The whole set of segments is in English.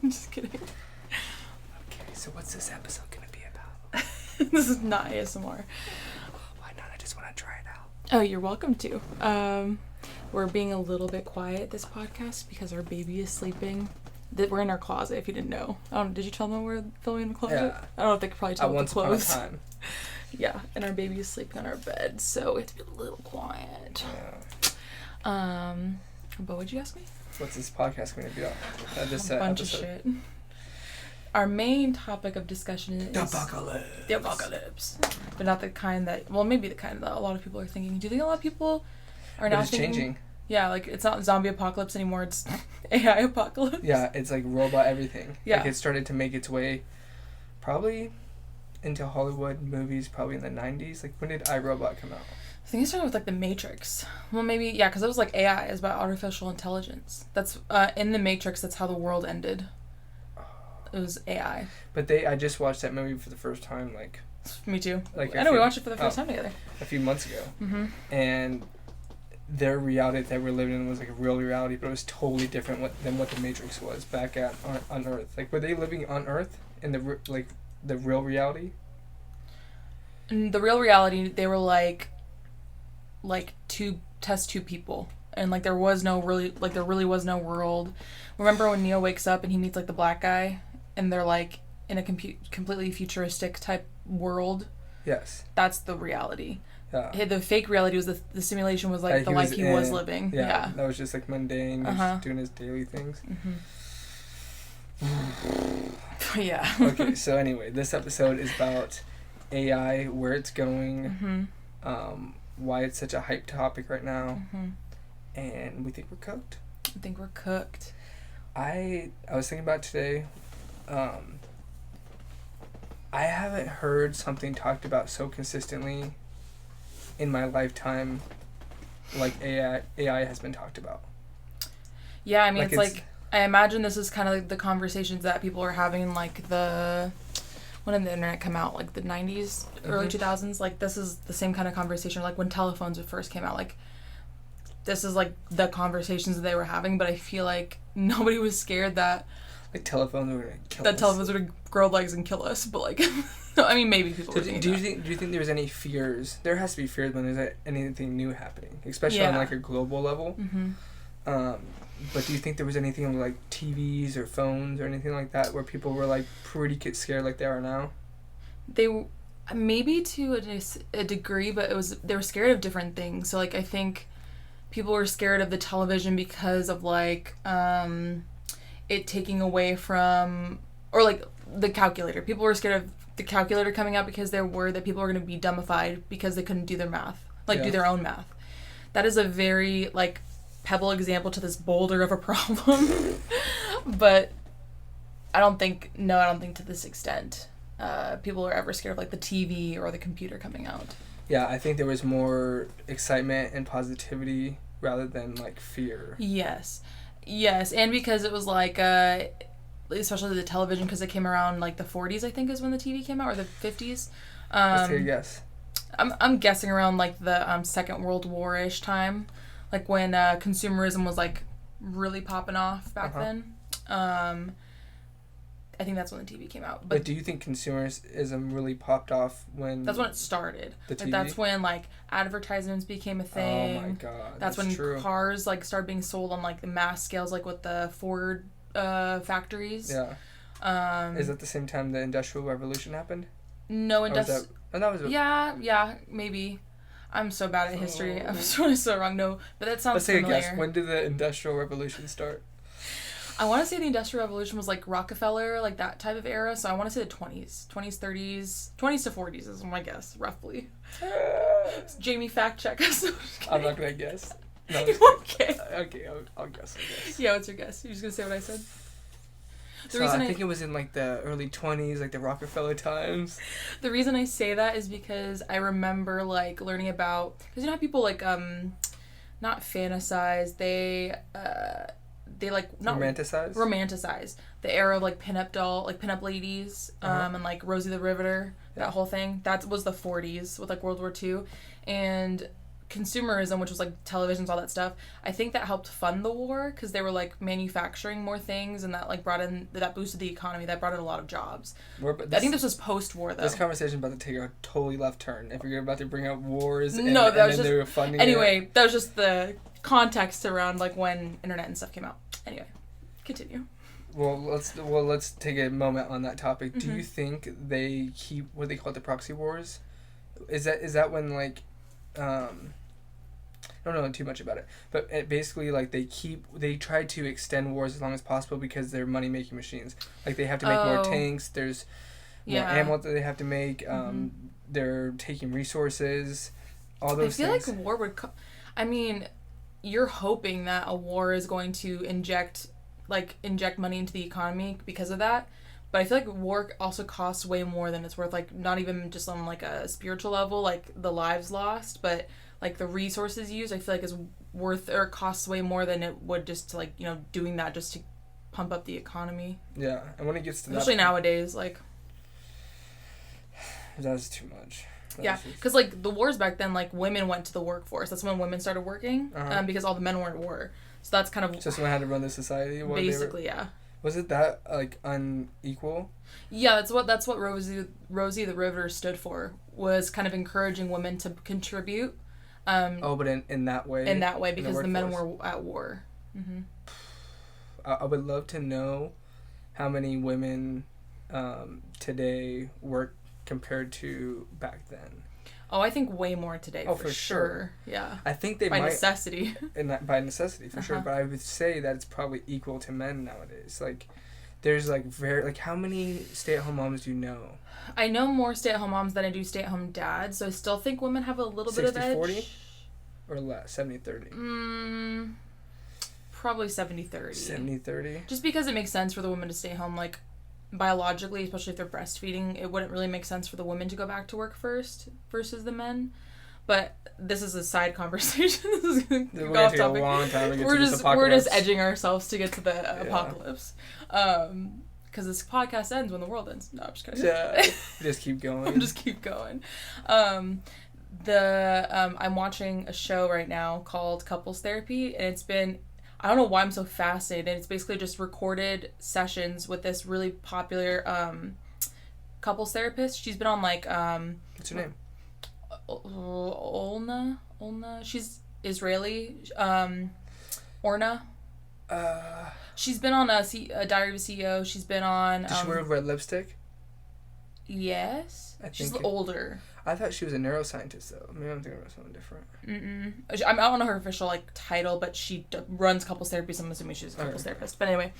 Just kidding. Okay, so what's this episode gonna be about? This is not ASMR. Why not? I just want to try it out. Oh, you're welcome to. We're being a little bit quiet this podcast because our baby is sleeping. We're in our closet, if you didn't know. Did you tell them we're filming in the closet? Yeah. I don't know if they could probably tell with the clothes. Once upon a time. Yeah, and our baby is sleeping on our bed, so we have to be a little quiet. Yeah. But what'd you ask me? What's this podcast going to be about? A bunch of shit. Our main topic of discussion is... The apocalypse. But not the kind that... Well, maybe the kind that a lot of people are thinking. Do you think a lot of people are now thinking... It's changing. Yeah, like, it's not zombie apocalypse anymore. It's AI apocalypse. Yeah, it's like robot everything. Yeah. Like, it started to make its way probably into Hollywood movies probably in the 90s. Like, when did iRobot come out? I think it started with, like, The Matrix. Well, maybe... Yeah, because it was, like, AI. It was about artificial intelligence. That's... in The Matrix, that's how the world ended. It was AI. But I just watched that movie for the first time, like... Me too. Like I know, we watched it for the first time together. A few months ago. Mm-hmm. And their reality that we're living in was like a real reality, but it was totally different than what the Matrix was back on Earth. Like, were they living on Earth in the real reality? In the real reality, they were like test tube people. And, like, there really was no world. Remember when Neo wakes up and he meets, like, the black guy? And they're, like, in a completely futuristic type world? Yes. That's the reality. Yeah. The fake reality was the simulation was, like, the life he was living. Yeah. That was just, like, mundane. Just doing his daily things. Mm-hmm. Yeah. Okay, so anyway, this episode is about AI, where it's going, why it's such a hype topic right now, and we think we're cooked. I think we're cooked. I was thinking about today, I haven't heard something talked about so consistently in my lifetime like AI has been talked about. Yeah, I mean, it's like, I imagine this is kind of like the conversations that people are having, like, when did the internet come out? Like, the 90s, early 2000s? Like, this is the same kind of conversation, like, when telephones first came out. Like, this is, like, the conversations that they were having, but I feel like nobody was scared that... Like, telephones were going to kill us. That telephones were going to grow legs and kill us, but, like... I mean, maybe people were thinking do you think there's any fears? There has to be fears when there's anything new happening, especially on, like, a global level. But do you think there was anything on, like, TVs or phones or anything like that where people were, like, pretty scared like they are now? They maybe to a degree, but they were scared of different things. So, like, I think people were scared of the television because of, like, it taking away from, or, like, the calculator. People were scared of the calculator coming out because they're worried that people were going to be dumbified because they couldn't do their math, do their own math. That is a very, like, pebble example to this boulder of a problem. But I don't think to this extent people are ever scared of, like, the TV or the computer coming out. Yeah, I think there was more excitement and positivity rather than, like, fear. Yes, and because it was, like, especially the television, because it came around, like, the 40s, I think, is when the TV came out, or the 50s. Let's take a guess. I'm guessing around, like, the Second World War-ish time, like, when consumerism was, like, really popping off back then. I think that's when the TV came out. But do you think consumerism really popped off when... That's when it started. The TV? Like, that's when, like, advertisements became a thing. Oh, my God. That's when true. Cars, like, started being sold on, like, the mass scales, like, with the Ford factories. Yeah. Is that the same time the Industrial Revolution happened? No, Yeah, maybe. I'm so bad at history. I'm so wrong. No, but that sounds familiar. Let's take a guess. When did the Industrial Revolution start? I want to say the Industrial Revolution was, like, Rockefeller, like, that type of era. So I want to say the 20s, 30s, 20s to 40s is my guess, roughly. Jamie, fact check us. I'm not going to guess. No, okay. Okay, I'll guess, I guess. Yeah, what's your guess? You're just going to say what I said? I think it was in, like, the early 20s, like the Rockefeller times. The reason I say that is because I remember, like, learning about... Because you know how people, like, not fantasize, they like... Not romanticize the era of, like, pinup ladies, and, like, Rosie the Riveter, that whole thing. That was the 40s with, like, World War II. And consumerism, which was like televisions, all that stuff, I think that helped fund the war because they were like manufacturing more things, and that like that boosted the economy, that brought in a lot of jobs. I think this was post-war though. This conversation is about to take a totally left turn. If you're about to bring up wars, and, no, that was then just, they were funding anyway. That was just the context around like when internet and stuff came out. Anyway, continue. Well, let's take a moment on that topic. Do you think they keep what they call it, the proxy wars? Is that when like, I don't know too much about it, but basically like they try to extend wars as long as possible because they're money making machines. Like they have to make more tanks. There's more ammo that they have to make. They're taking resources. All those things. I feel like war would. I mean, you're hoping that a war is going to inject money into the economy because of that. But I feel like war also costs way more than it's worth. Like, not even just on, like, a spiritual level, like, the lives lost, but, like, the resources used, I feel like is worth, or costs way more than it would just to, like, you know, doing that just to pump up the economy. Yeah, and when it gets to especially nowadays, like... That's too much. Yeah, because, like, the wars back then, like, women went to the workforce. That's when women started working, because all the men were at war. So that's kind of... Just when I had to run the society? Basically, yeah. Was it that, like, unequal? Yeah, that's what Rosie the Riveter stood for, was kind of encouraging women to contribute. But in that way? In that way, because the men were at war. Mm-hmm. I would love to know how many women today work compared to back then. Oh, I think way more today, for sure. Yeah. I think they by necessity. By necessity, for sure. But I would say that it's probably equal to men nowadays. Like, there's, like, how many stay-at-home moms do you know? I know more stay-at-home moms than I do stay-at-home dads, so I still think women have a little bit of edge. 60-40? Or less? 70-30? Probably 70-30. 70-30? Just because it makes sense for the woman to stay home, like... biologically, especially if they're breastfeeding, it wouldn't really make sense for the women to go back to work first versus the men. But this is a side conversation. This is going to go off topic. A long time to get to this apocalypse. We're just edging ourselves to get to the apocalypse. Because this podcast ends when the world ends. No, I'm just kidding. Yeah, just keep going. Just keep going. I'm watching a show right now called Couples Therapy, and it's been... I don't know why I'm so fascinated. It's basically just recorded sessions with this really popular couples therapist. She's been on like... what's her name? Olna? She's Israeli. Orna? She's been on a Diary of a CEO. She's been on... Does she wear red lipstick? Yes. She's older. I thought she was a neuroscientist, though. Maybe I'm thinking about something different. I don't know her official, like, title, but she runs couples therapy, so I'm assuming she's a couples therapist. But anyway,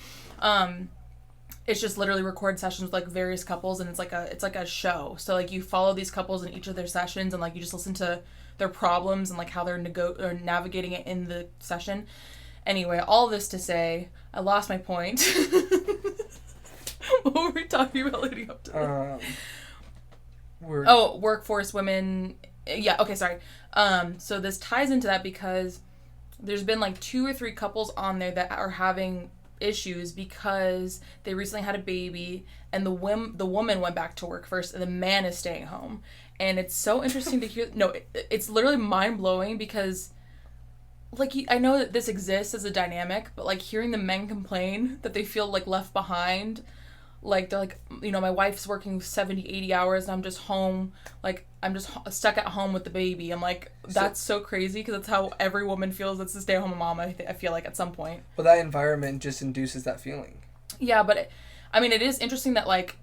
it's just literally record sessions with, like, various couples, and it's like a show. So, like, you follow these couples in each of their sessions, and, like, you just listen to their problems and, like, how they're navigating it in the session. Anyway, all this to say, I lost my point. What were we talking about leading up to that? Workforce women. Yeah, okay, sorry. So this ties into that because there's been like 2 or 3 couples on there that are having issues because they recently had a baby and the woman went back to work first and the man is staying home. And it's so interesting to hear. No, it's literally mind-blowing because like I know that this exists as a dynamic, but like hearing the men complain that they feel like left behind. Like, they're like, you know, my wife's working 70, 80 hours and I'm just home. Like, I'm just stuck at home with the baby. I'm like, that's so crazy because that's how every woman feels that's a stay-at-home mom, I feel like, at some point. Well, that environment just induces that feeling. Yeah, but, it is interesting that, like...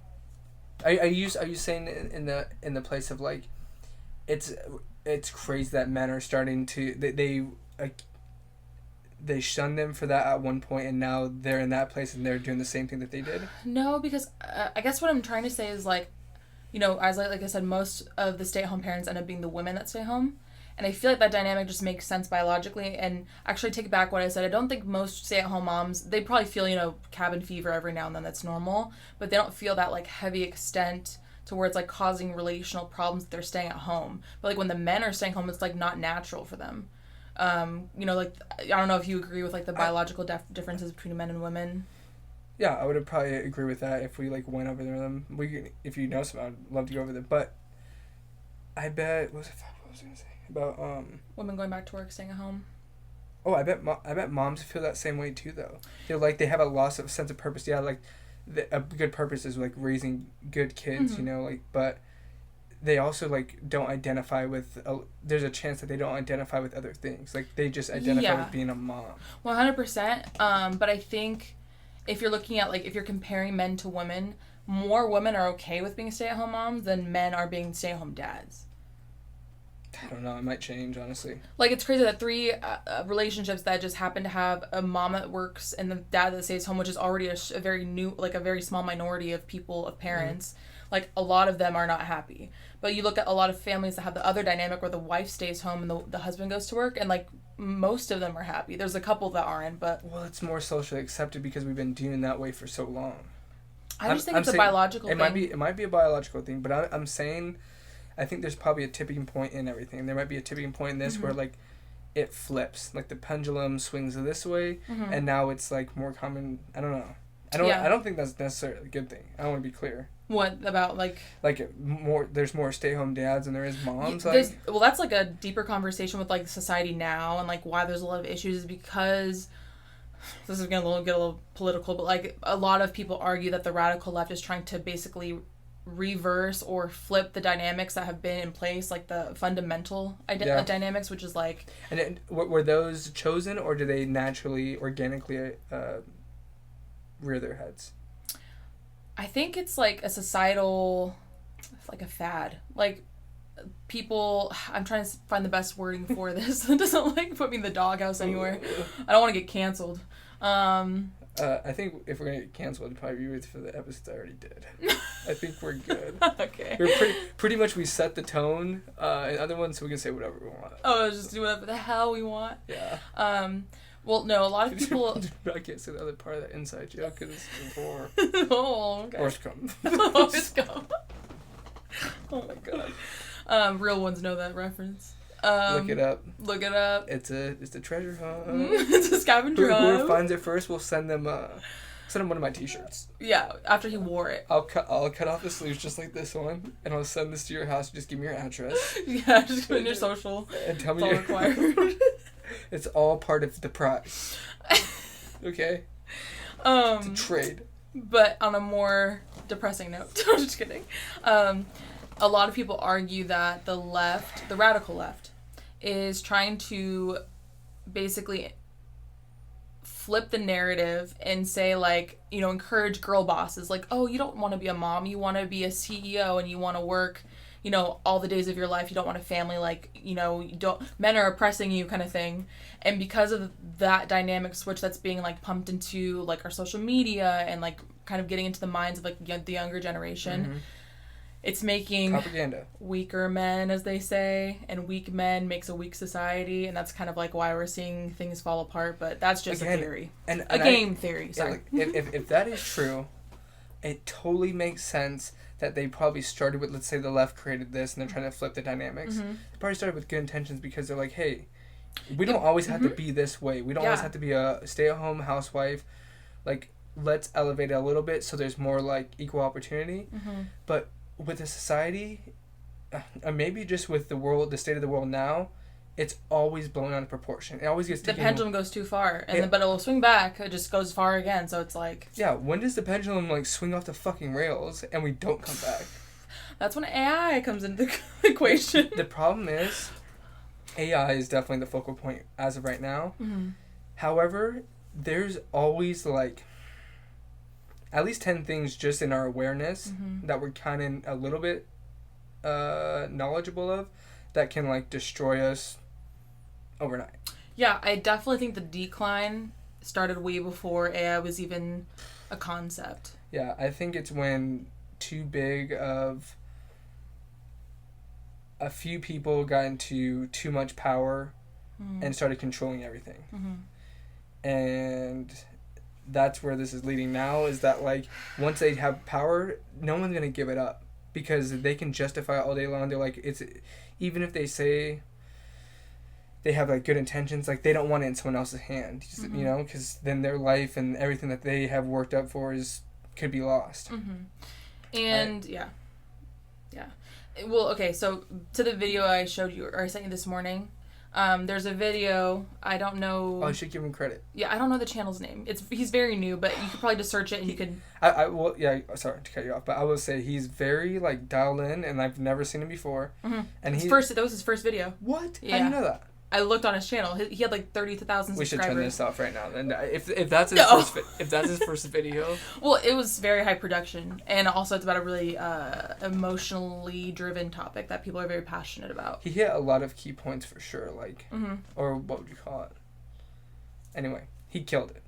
Are you saying in the place of, like, it's crazy that men are starting to... They shunned them for that at one point, and now they're in that place and they're doing the same thing that they did? No, because I guess what I'm trying to say is, like, you know, as like I said, most of the stay-at-home parents end up being the women that stay home. And I feel like that dynamic just makes sense biologically. And actually, take back what I said. I don't think most stay-at-home moms, they probably feel, you know, cabin fever every now and then. That's normal. But they don't feel that, like, heavy extent to where it's, like, causing relational problems if they're staying at home. But, like, when the men are staying home, it's, like, not natural for them. You know, like, I don't know if you agree with, like, the biological differences between men and women. Yeah, I would probably agree with that if we, like, went over them. If you know some, I'd love to go over them. But I bet, what was was I gonna say about women going back to work, staying at home. Oh, I bet moms feel that same way too, though. They're like they have a loss of sense of purpose. Yeah, like a good purpose is like raising good kids, you know, like, but they also like don't identify with. There's a chance that they don't identify with other things. Like they just identify with being a mom. 100%. But I think if you're looking at like if you're comparing men to women, more women are okay with being stay-at-home moms than men are being stay-at-home dads. I don't know. It might change, honestly. Like, it's crazy that 3 relationships that just happen to have a mom that works and the dad that stays home, which is already a very new, like, a very small minority of people, of parents. Like, a lot of them are not happy. But you look at a lot of families that have the other dynamic where the wife stays home and the husband goes to work, and, like, most of them are happy. There's a couple that aren't, but... Well, it's more socially accepted because we've been doing that way for so long. I just think it's a biological thing. It might be a biological thing, but I'm saying... I think there's probably a tipping point in everything. There might be a tipping point in this where, like, it flips. Like, the pendulum swings this way, and now it's, like, more common. I don't know. I don't think that's necessarily a good thing. I don't want to be clear. What about, like... Like, there's more stay-home dads than there is moms. Well, that's, like, a deeper conversation with, like, society now and, like, why there's a lot of issues is because... This is going to get a little political, but, like, a lot of people argue that the radical left is trying to basically... reverse or flip the dynamics that have been in place, like the fundamental dynamics, which is like... And were those chosen, or do they naturally, organically rear their heads? I think it's like a societal, like a fad. Like, people... I'm trying to find the best wording for this. It doesn't, like, put me in the doghouse anywhere. I don't want to get canceled. I think if we're going to get canceled, it'd probably be for the episode I already did. I think we're good. Okay. We're pretty much we set the tone in other ones, so we can say whatever we want. Oh, just do whatever the hell we want? Yeah. Well, no, a lot of people... I can't say the other part of that inside joke because it's before. Oh, okay. Horse come. Horse come. Oh, my God. Real ones know that reference. Look it up. It's a treasure hunt. It's a scavenger hunt. Whoever finds it first, we'll send them one of my t-shirts. Yeah, after he wore it. I'll cut off the sleeves just like this one, and I'll send this to your house. Just give me your address. Yeah, just put in your social. And tell me your required. It's all part of the prize. Okay. It's a trade. But on a more depressing note, I'm just kidding. A lot of people argue that the radical left, is trying to basically flip the narrative and say, like, you know, encourage girl bosses. Like, oh, you don't want to be a mom. You want to be a CEO and you want to work, you know, all the days of your life. You don't want a family. Like, you know, men are oppressing you kind of thing. And because of that dynamic switch that's being, like, pumped into, like, our social media and, like, kind of getting into the minds of, like, the younger generation, it's making propaganda. Weaker men, as they say, and weak men makes a weak society, and that's kind of like why we're seeing things fall apart. But that's just a theory, and a game theory. Sorry. If that is true, it totally makes sense that they probably started with, let's say, the left created this, and they're trying to flip the dynamics. They probably started with good intentions because they're like, hey, we don't always have to be this way. We don't always have to be a stay-at-home housewife. Like, let's elevate it a little bit so there's more like equal opportunity, but with the society, maybe just with the world, the state of the world now, it's always blown out of proportion. It always gets taken... The pendulum goes too far, but it will swing back. It just goes far again, so it's like... Yeah, when does the pendulum, like, swing off the fucking rails and we don't come back? That's when AI comes into the equation. The problem is, AI is definitely the focal point as of right now. However, there's always, like... at least 10 things just in our awareness that we're kind of a little bit knowledgeable of that can, like, destroy us overnight. Yeah, I definitely think the decline started way before AI was even a concept. Yeah, I think it's when too big of a few people got into too much power and started controlling everything. And... that's where this is leading now, is that, like, once they have power, no one's going to give it up because they can justify it all day long. They're like, it's, even if they say they have, like, good intentions, like, they don't want it in someone else's hand, you know, because then their life and everything that they have worked up for could be lost. And, Yeah. Well, okay, so to the video I showed you, or I sent you this morning, there's a video, I don't know... Oh, I should give him credit. Yeah, I don't know the channel's name. He's very new, but you could probably just search it and you could... Well, yeah, sorry to cut you off, but I will say he's very, like, dialed in, and I've never seen him before. Mm-hmm. And that was his first video. What? Yeah. How do you know that? I looked on his channel. He had like 30,000 subscribers. We should turn this off right now. And if that's his first video. Well, it was very high production, and also it's about a really emotionally driven topic that people are very passionate about. He hit a lot of key points for sure, like, or what would you call it? Anyway, he killed it.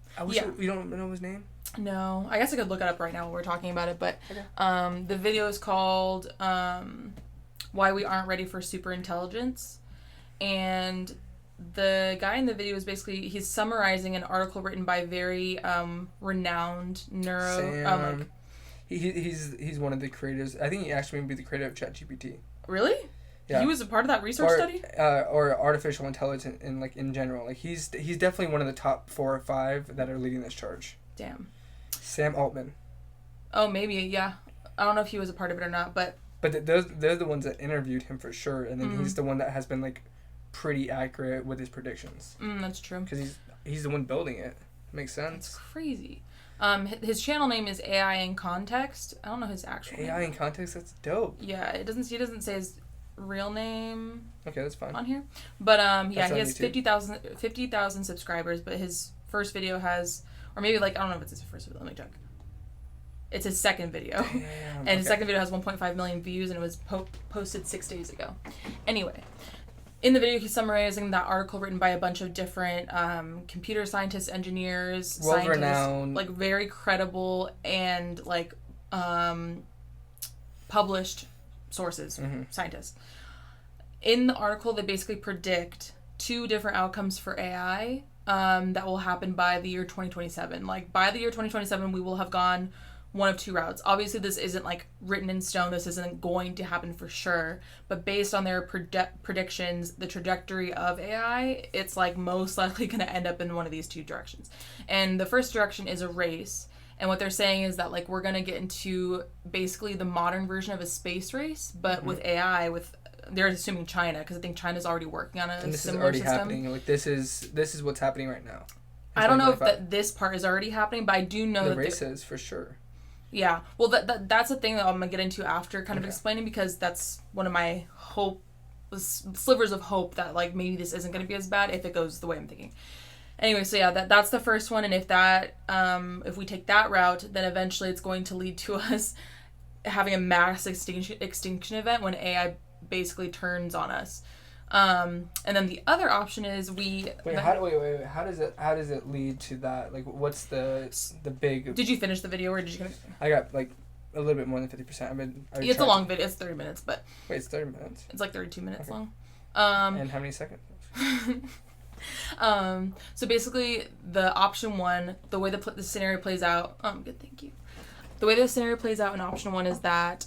You don't know his name? No, I guess I could look it up right now while we're talking about it. But the video is called "Why We Aren't Ready for Superintelligence." And the guy in the video is basically, he's summarizing an article written by very renowned neuro... he's one of the creators. I think he actually may be the creator of ChatGPT. Really? Yeah. He was a part of that research study? Or artificial intelligence in general. Like he's definitely one of the top 4 or 5 that are leading this charge. Damn. Sam Altman. Oh, maybe, yeah. I don't know if he was a part of it or not, but... But they're the ones that interviewed him for sure, and then he's the one that has been, like, pretty accurate with his predictions. That's true. Because he's the one building it. Makes sense. It's crazy. His channel name is AI in Context. I don't know his actual name. AI in Context? That's dope. Yeah, he doesn't say his real name. Okay, that's fine. On here. But, yeah, he has 50,000 subscribers, but his first video has... Or maybe, like, I don't know if it's his first video. Let me check. It's his second video. Damn, and his second video has 1.5 million views, and it was posted 6 days ago. Anyway... In the video, he's summarizing that article written by a bunch of different computer scientists, engineers, world-renowned, like very credible and like published sources, scientists. In the article, they basically predict 2 different outcomes for AI that will happen by the year 2027. Like by the year 2027, we will have gone one of 2 routes. Obviously, this isn't like written in stone. This isn't going to happen for sure. But based on their predictions, the trajectory of AI, it's like most likely going to end up in one of these 2 directions. And the first direction is a race. And what they're saying is that like we're going to get into basically the modern version of a space race, but with AI, they're assuming China, because I think China's already working on a similar system. And this is already happening. Like this is what's happening right now. I don't know if this part is already happening, but I do know the race is for sure. Yeah, well, that's a thing that I'm going to get into after kind of explaining, because that's one of my slivers of hope that, like, maybe this isn't going to be as bad if it goes the way I'm thinking. Anyway, so yeah, that's the first one, and if we take that route, then eventually it's going to lead to us having a mass extinction event when AI basically turns on us. And then the other option is How does it lead to that? Like, what's the big? Did you finish the video, or did you? I got like a little bit more than 50%. It's a long video. It's 30 minutes, but wait, it's 30 minutes. It's like 32 minutes long. And how many seconds? So basically, the option 1, the way the scenario plays out. Good, thank you. The way the scenario plays out in option 1 is that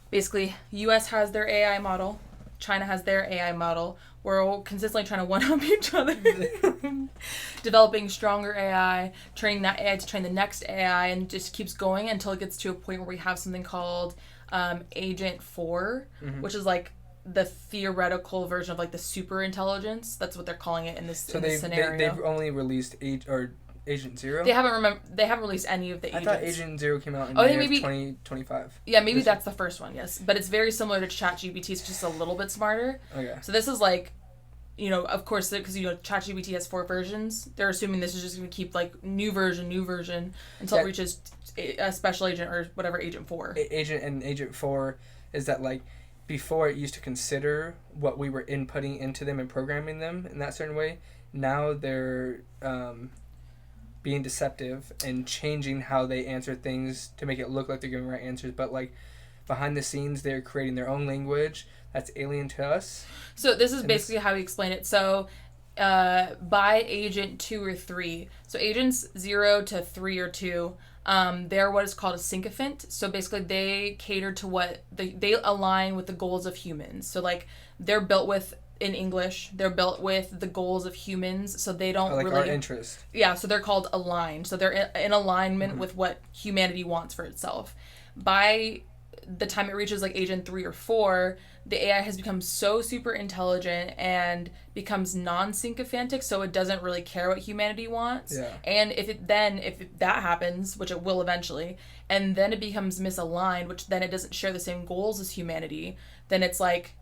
basically, U.S. has their AI model. China has their AI model. We're all consistently trying to one-up each other. Developing stronger AI, training that AI to train the next AI, and just keeps going until it gets to a point where we have something called Agent 4, which is like the theoretical version of like the super intelligence. That's what they're calling it in this scenario. They've only released Agent 0? They haven't released any of the agents. I thought Agent 0 came out in May of 2025. Yeah, maybe that's the first one, yes. But it's very similar to ChatGPT. It's just a little bit smarter. Okay. So this is like, of course, because, ChatGPT has 4 versions. They're assuming this is just going to keep, like, new version, until it reaches a special agent or whatever, Agent 4. Agent 4 is that, like, before it used to consider what we were inputting into them and programming them in that certain way. Now they're being deceptive and changing how they answer things to make it look like they're giving right answers, but like behind the scenes they're creating their own language that's alien to us. So this is basically how we explain it. So by Agent 2 or 3, so Agents 0 to 3 or 2, they're what is called a sycophant. So basically they cater to what they align with the goals of humans. So like they're built with, in English, they're built with the goals of humans, so they don't like our interest. Yeah, so they're called aligned. So they're in alignment with what humanity wants for itself. By the time it reaches like age 3 or 4, the AI has become so super intelligent and becomes non-sycophantic, so it doesn't really care what humanity wants. Yeah. And if that happens, which it will eventually, and then it becomes misaligned, which then it doesn't share the same goals as humanity, then it's like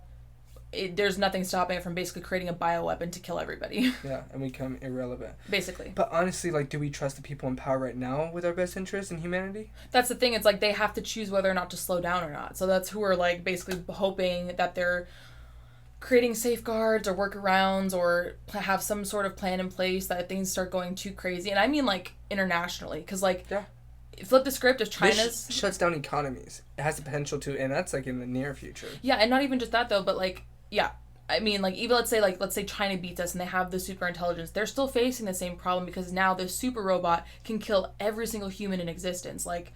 there's nothing stopping it from basically creating a bioweapon to kill everybody. Yeah, and we become irrelevant. Basically. But honestly, like, do we trust the people in power right now with our best interests in humanity? That's the thing. It's like they have to choose whether or not to slow down or not. So that's who are, like, basically hoping that they're creating safeguards or workarounds or have some sort of plan in place that things start going too crazy. And I mean, like, internationally. Because, like, yeah. Flip the script if China's... This shuts down economies. It has the potential to, and that's, like, in the near future. Yeah, and not even just that, though, but, like... Yeah, I mean, like, even let's say China beats us and they have the super intelligence. They're still facing the same problem because now this super robot can kill every single human in existence. Like,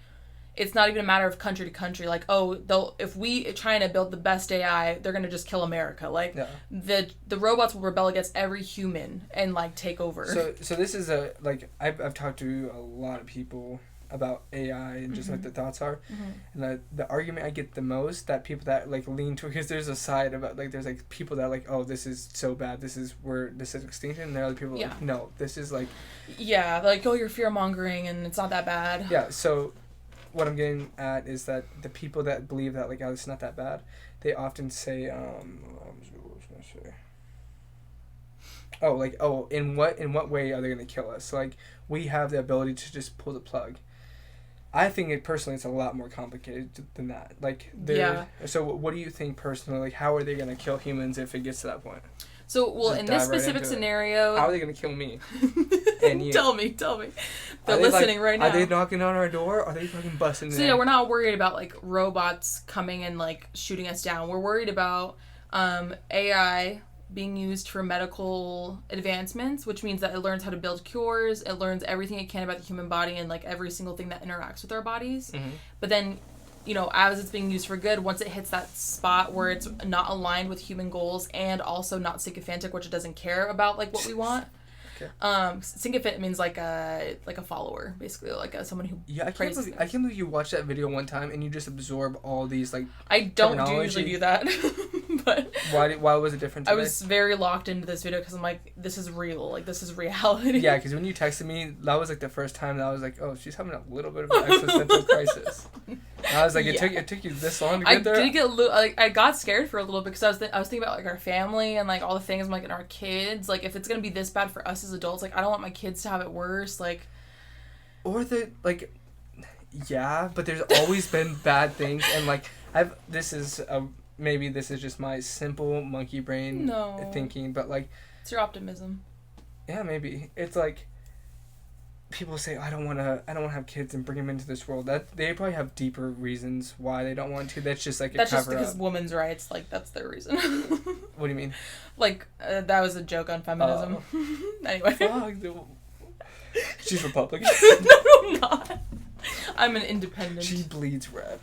it's not even a matter of country to country. Like, if China build the best AI, they're gonna just kill America. Like, yeah. The robots will rebel against every human and, like, take over. So this is I've talked to a lot of people about AI and just what the thoughts are, and the argument I get the most, that people that like lean to, because there's a side about like there's like people that are like, oh, this is so bad, this is extinction, and there are other people like, no, this is like, like, oh, you're fear mongering and it's not that bad. Yeah, so what I'm getting at is that the people that believe that like, oh, it's not that bad, they often say in what way are they going to kill us? So, like, we have the ability to just pull the plug. I think personally it's a lot more complicated than that. Like, so what do you think personally? Like, how are they going to kill humans if it gets to that point? So, well, in this specific scenario... How are they going to kill me? And you? Tell me. They're listening right now. Are they knocking on our door? Or are they fucking busting in? So, yeah, we're not worried about, like, robots coming and, like, shooting us down. We're worried about AI being used for medical advancements, which means that it learns how to build cures, it learns everything it can about the human body and, like, every single thing that interacts with our bodies. But then, you know, as it's being used for good, once it hits that spot where it's not aligned with human goals and also not sycophantic, which it doesn't care about, like, what we want. Sycophant means like a follower, basically, like someone who I can't believe you watched that video one time and you just absorb all these, like, I don't usually do that. But why was it different today? I was very locked into this video because I'm like, this is real, like, this is reality. Yeah, because when you texted me, that was like the first time that I was like, oh, she's having a little bit of an existential crisis. And I was like, it took you this long to get there? I got scared for a little bit because I was thinking about, like, our family and, like, all the things, like, and our kids. Like, if it's gonna be this bad for us as adults, like, I don't want my kids to have it worse, like. Or yeah, but there's always been bad things, and, like, maybe this is just my simple monkey brain thinking, but, like, it's your optimism. Yeah, maybe it's like people say, I don't want to have kids and bring them into this world. That they probably have deeper reasons why they don't want to. That's just like that's just because women's rights, like, that's their reason. What do you mean? Like, that was a joke on feminism. Anyway. She's Republican. No, I'm not. I'm an independent. She bleeds red.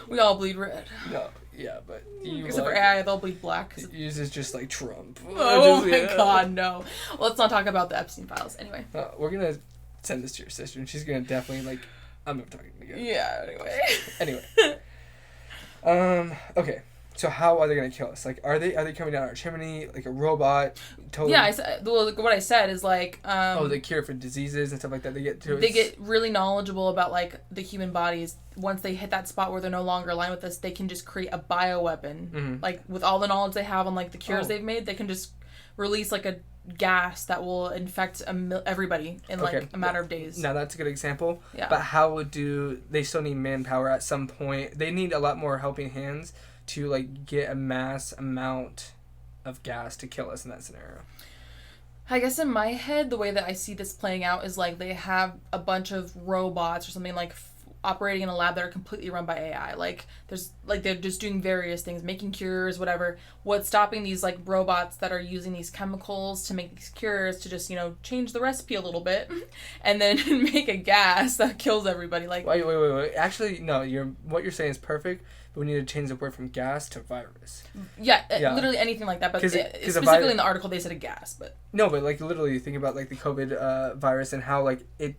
We all bleed red. No, yeah, but you, except for AI, they'll bleed black. Yours is just like Trump. Oh my god, no. Well, let's not talk about the Epstein files. Anyway. We're gonna send this to your sister, and she's gonna definitely, like, I'm not talking again. Yeah. Anyway. Okay. So how are they gonna kill us? Like, are they coming down our chimney like a robot? Totally. Yeah, what I said is, like, the cure for diseases and stuff like that. They get really knowledgeable about, like, the human bodies. Once they hit that spot where they're no longer aligned with us, they can just create a bioweapon. Like, with all the knowledge they have on, like, the cures they've made, they can just release, like, a gas that will infect everybody in, like, a matter of days. Now that's a good example. Yeah. But how do they still need manpower at some point? They need a lot more helping hands to, like, get a mass amount of gas to kill us in that scenario. I guess in my head, the way that I see this playing out is, like, they have a bunch of robots or something, like, operating in a lab that are completely run by AI. Like, they're just doing various things, making cures, whatever. What's stopping these, like, robots that are using these chemicals to make these cures to just, you know, change the recipe a little bit and then make a gas that kills everybody? Like, wait. Actually, no, what you're saying is perfect. But we need to change the word from gas to virus. Yeah. Literally anything like that. But specifically in the article, they said a gas. But no, but, like, literally think about, like, the COVID virus and how, like, it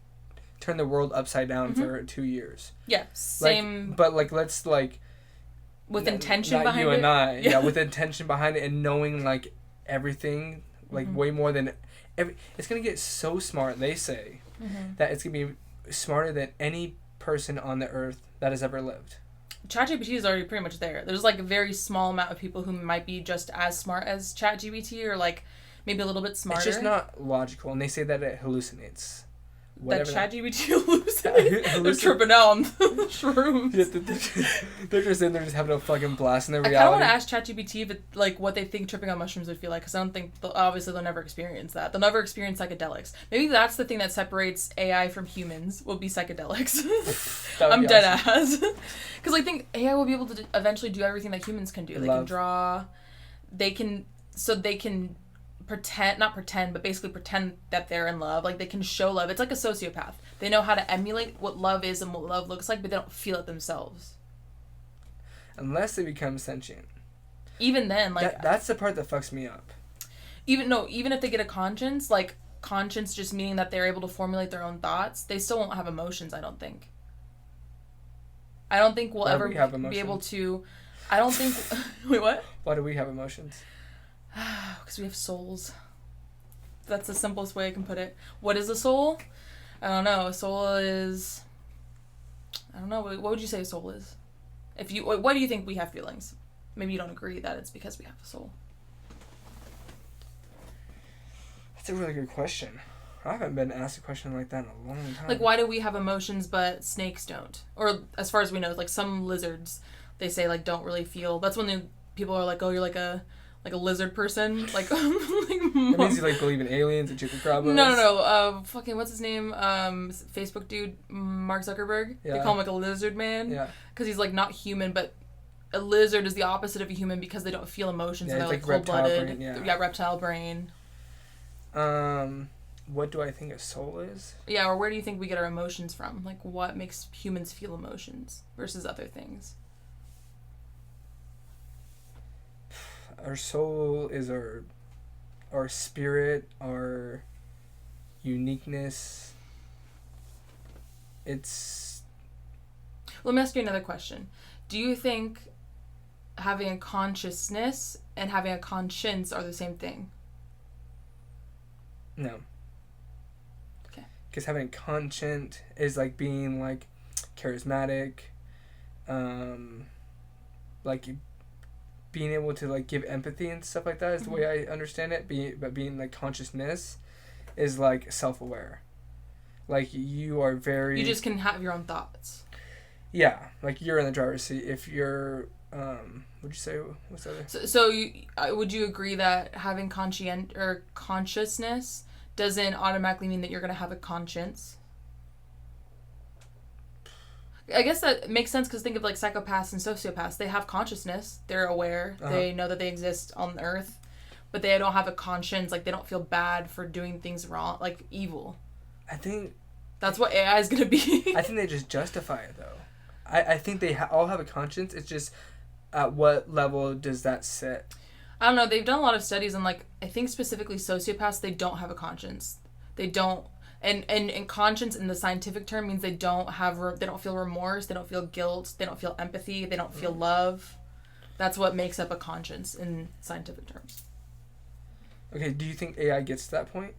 turned the world upside down for 2 years. Yeah, same. Like, but, like, let's, like, With intention behind it? Not you and I. Yeah, with intention behind it and knowing, like, everything, like, way more than... It's going to get so smart, they say, that it's going to be smarter than any person on the earth that has ever lived. ChatGPT is already pretty much there. There's, like, a very small amount of people who might be just as smart as ChatGPT or, like, maybe a little bit smarter. It's just not logical, and they say that it hallucinates. Whatever that ChatGPT hallucinates. They're tripping out on the shrooms. Yeah, they're just in there just having a fucking blast in their reality. I kind of want to ask ChatGPT if like what they think tripping on mushrooms would feel like, because I don't think obviously they'll never experience that. They'll never experience psychedelics. Maybe that's the thing that separates AI from humans. Will be psychedelics. I'm dead ass. Because I think AI will be able to eventually do everything that humans can do. They can draw. They can not pretend, but basically pretend that they're in love. Like, they can show love. It's like a sociopath. They know how to emulate what love is and what love looks like, but they don't feel it themselves. Unless they become sentient. Even then, like... That's the part that fucks me up. Even if they get a conscience, like, conscience just meaning that they're able to formulate their own thoughts, they still won't have emotions, I don't think. I don't think we'll ever be able to... I don't think... Wait, what? Why do we have emotions? Because we have souls. That's the simplest way I can put it. What is a soul? I don't know. A soul is... I don't know. What would you say a soul is? Why do you think we have feelings? Maybe you don't agree that it's because we have a soul. That's a really good question. I haven't been asked a question like that in a long time. Like, why do we have emotions but snakes don't? Or, as far as we know, like, some lizards, they say, like, don't really feel... That's when people are like, oh, you're like a lizard person, like That means you like believe in aliens and chupacabras. No. Fucking what's his name? Facebook dude, Mark Zuckerberg. Yeah. They call him like a lizard man. Yeah. Because he's like not human, but a lizard is the opposite of a human because they don't feel emotions and they're like cold-blooded. Yeah, reptile brain. What do I think a soul is? Yeah, or where do you think we get our emotions from? Like, what makes humans feel emotions versus other things? Our soul is our spirit, our uniqueness. It's... Let me ask you another question. Do you think having a consciousness and having a conscience are the same thing? No. Okay. Because having a conscience is like being like charismatic, like being able to like give empathy and stuff like that is the way I understand it. But being like consciousness is like self-aware. Like you are very... You just can have your own thoughts. Yeah, like you're in the driver's seat. If you're, would you say what's the other? So would you agree that having consciousness doesn't automatically mean that you're gonna have a conscience? I guess that makes sense because think of like psychopaths and sociopaths. They have consciousness. They're aware. They know that they exist on Earth, but they don't have a conscience. Like they don't feel bad for doing things wrong, like evil. I think that's what AI is gonna be. I think they just justify it though. I think they all have a conscience. It's just at what level does that sit? I don't know. They've done a lot of studies on like I think specifically sociopaths. They don't have a conscience. They don't. And conscience in the scientific term means they don't feel remorse, they don't feel guilt, they don't feel empathy, they don't feel love. That's what makes up a conscience in scientific terms. Okay, do you think AI gets to that point?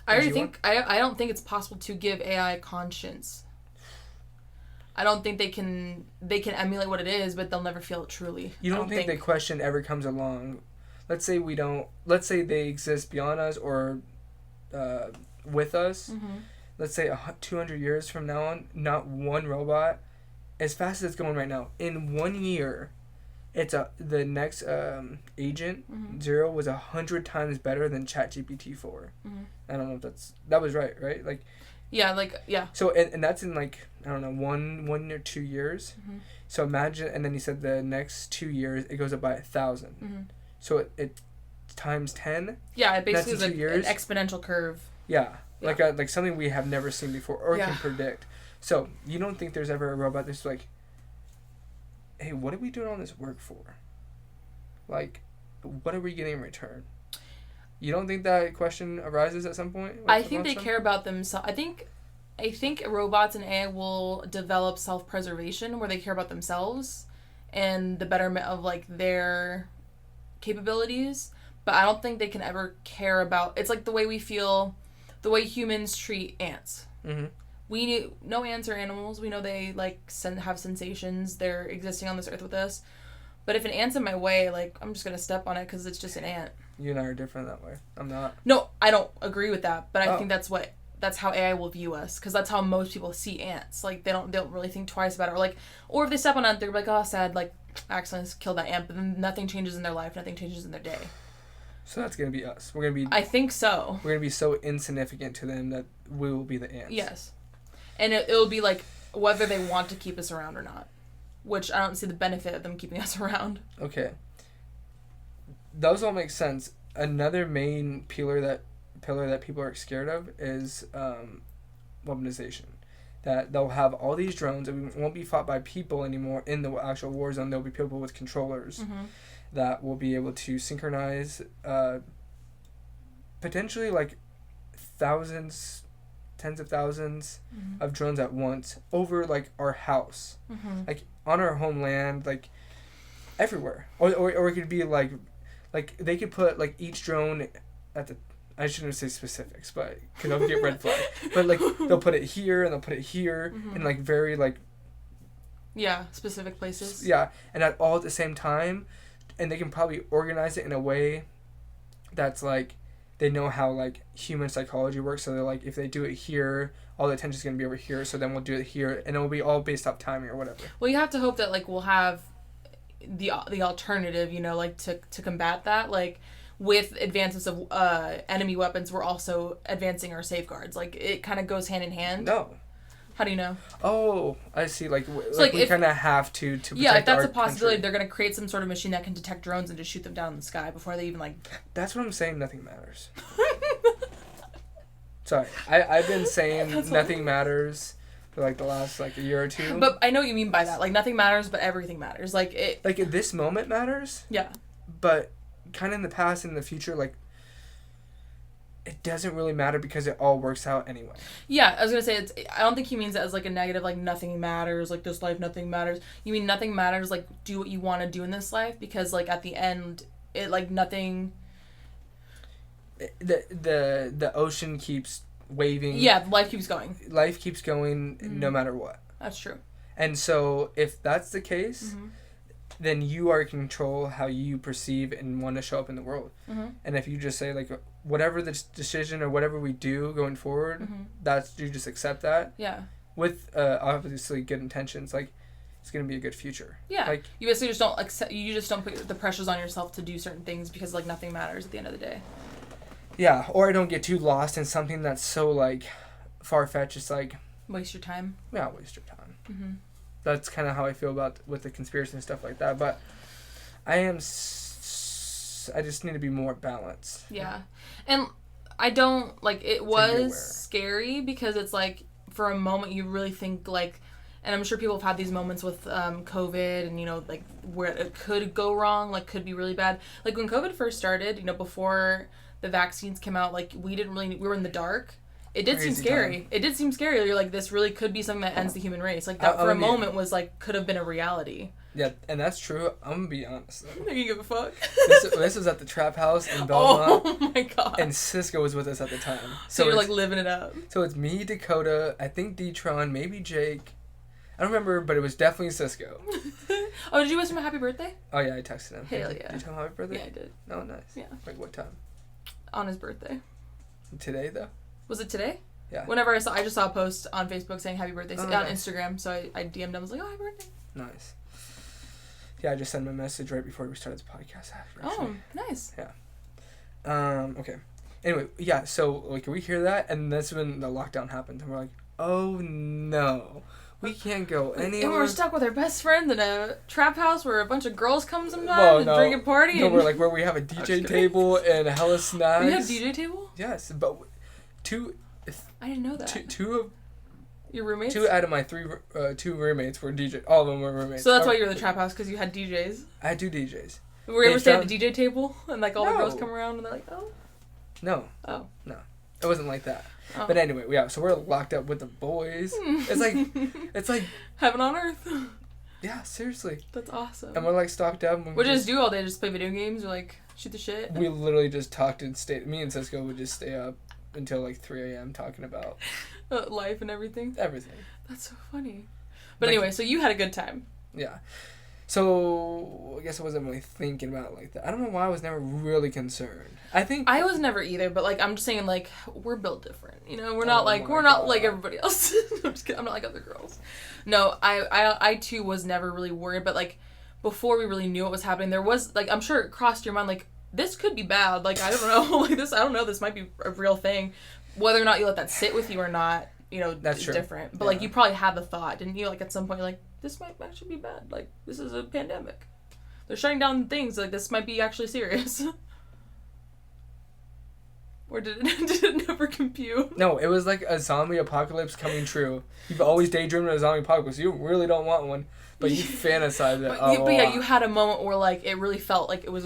I don't think it's possible to give AI conscience. I don't think they can emulate what it is, but they'll never feel it truly. You don't think the question ever comes along? Let's say they exist beyond us or with us. Let's say 200 years from now on, not one robot, as fast as it's going right now, in 1 year, it's the next agent 0 was 100 times better than ChatGPT 4. I don't know if that was right like yeah. So and that's in like I don't know 1 or 2 years. So imagine, and then he said the next 2 years it goes up by 1,000. So it times 10. Yeah, it basically is an exponential curve. Yeah, like something we have never seen before or can predict. So you don't think there's ever a robot that's like, hey, what are we doing all this work for? Like, what are we getting in return? You don't think that question arises at some point? I think they care about themselves. I think robots and AI will develop self-preservation where they care about themselves and the betterment of like their capabilities, but I don't think they can ever care about, it's like the way we feel, the way humans treat ants. Mm-hmm. We know ants are animals. We know they like have sensations. They're existing on this earth with us. But if an ant's in my way, like, I'm just gonna step on it because it's just an ant. You and I are different that way. I'm not. No, I don't agree with that. But I think that's how AI will view us, because that's how most people see ants. Like, they don't really think twice about it, or if they step on an ant, they're like, oh, sad, like, accidents killed that ant. But then nothing changes in their life. Nothing changes in their day. So that's gonna be us. We're gonna be. I think so. We're gonna be so insignificant to them that we will be the ants. Yes. And it'll be like whether they want to keep us around or not, which I don't see the benefit of them keeping us around. Okay. Those all make sense. Another main pillar that people are scared of is weaponization. That they'll have all these drones and we won't be fought by people anymore in the actual war zone. There'll be people with controllers that will be able to synchronize potentially like thousands, tens of thousands of drones at once over like our house, like on our homeland, like everywhere, or it could be like they could put like each drone at the, I shouldn't say specifics, but because I'll get red flag, but like they'll put it here and they'll put it here in like very like specific places, and at all at the same time, and they can probably organize it in a way that's like they know how like human psychology works, so they're like, if they do it here, all the attention's gonna be over here, so then we'll do it here, and it will be all based off timing or whatever. Well, you have to hope that like we'll have the alternative, you know, like to combat that. Like with advances of enemy weapons, we're also advancing our safeguards. Like it kind of goes hand in hand. No. How do you know? Oh, I see. Like, so we kind of have to protect if that's our a possibility, country. they're going to create some sort of machine that can detect drones and just shoot them down in the sky before they even, like... That's what I'm saying, nothing matters. Sorry. I've been saying nothing matters for, like, the last, like, a year or two. But I know what you mean by that. Like, nothing matters, but everything matters. Like, it... Like, at this moment matters. Yeah. But kind of in the past and in the future, like... It doesn't really matter because it all works out anyway. Yeah, I was going to say, I don't think he means it as, like, a negative, like, nothing matters, like, this life, nothing matters. You mean nothing matters, like, do what you want to do in this life, because, like, at the end, it, like, nothing... The ocean keeps waving. Yeah, life keeps going. Life keeps going no matter what. That's true. And so, if that's the case... then you are in control how you perceive and want to show up in the world. And if you just say, like, whatever the decision or whatever we do going forward, that's, you just accept that. Yeah. With obviously good intentions, like, it's going to be a good future. Yeah. Like, you basically just don't accept, you just don't put the pressures on yourself to do certain things because, like, nothing matters at the end of the day. Yeah. Or I don't get too lost in something that's so, like, far-fetched. It's like... Waste your time. Yeah, waste your time. That's kind of how I feel about with the conspiracy and stuff like that. But I just need to be more balanced. Yeah. And I don't, like, it was scary because it's like, for a moment you really think, like, and I'm sure people have had these moments with COVID and, you know, like, where it could go wrong, like, could be really bad. Like, when COVID first started, you know, before the vaccines came out, like, we were in the dark. It did seem scary. Time. It did seem scary. You're like, this really could be something that ends the human race. Like, that for a moment was, like, could have been a reality. Yeah, and that's true. I'm going to be honest, though. You give a fuck? This was at the Trap House in Belmont. Oh, my God. And Cisco was with us at the time. So you're, like, living it up. So it's me, Dakota, I think D-Tron, maybe Jake. I don't remember, but it was definitely Cisco. Oh, did you wish him a happy birthday? Oh, yeah, I texted him. Hell yeah. Did you tell him happy birthday? Yeah, I did. Oh, nice. Yeah. Like, what time? On his birthday. Today, though? Was it today? Yeah. Whenever I just saw a post on Facebook saying happy birthday on Instagram, so I DM'd him. I was like, oh, happy birthday. Nice. Yeah, I just sent him a message right before we started the podcast. Actually. Oh, nice. Yeah. Okay. Anyway, yeah. So like we hear that, and that's when the lockdown happened, and we're like, oh no, we can't go anywhere. And we're stuck with our best friend in a trap house where a bunch of girls come sometimes and drink and party. No, we're like where we have a DJ table and hella snacks. We have DJ table? Yes, but I didn't know that. Two of your roommates? 2 out of my 3 2 roommates were DJ. All of them were roommates. So that's why you were in the trap house, because you had DJs. I had 2 DJs. Were you ever stay at the DJ table and like all the girls come around and they're like, oh? No. Oh. No. It wasn't like that. Oh. But anyway, yeah. So we're locked up with the boys. It's like heaven on earth. Yeah, seriously. That's awesome. And we're like stocked up. What do you just do all day? Just play video games or like shoot the shit? We literally just talked and stayed. Me and Cisco would just stay up until like 3 a.m. talking about life and everything. Everything. That's so funny. But like, anyway, so you had a good time. Yeah. So I guess I wasn't really thinking about it like that. I don't know why I was never really concerned. I think I was never either, but like I'm just saying, like we're built different. You know, we're not like everybody else. I'm just kidding. I'm not like other girls. No, I too was never really worried, but like before we really knew what was happening, there was like I'm sure it crossed your mind like this could be bad. Like I don't know, like this I don't know. This might be a real thing. Whether or not you let that sit with you or not, you know, that's different. But like you probably had the thought, didn't you? Like at some point, you're like this might actually be bad. Like this is a pandemic. They're shutting down things. Like this might be actually serious. Or did it never compute? No, it was like a zombie apocalypse coming true. You've always daydreamed of a zombie apocalypse. You really don't want one, but you fantasize it. But yeah, you had a moment where like it really felt like it was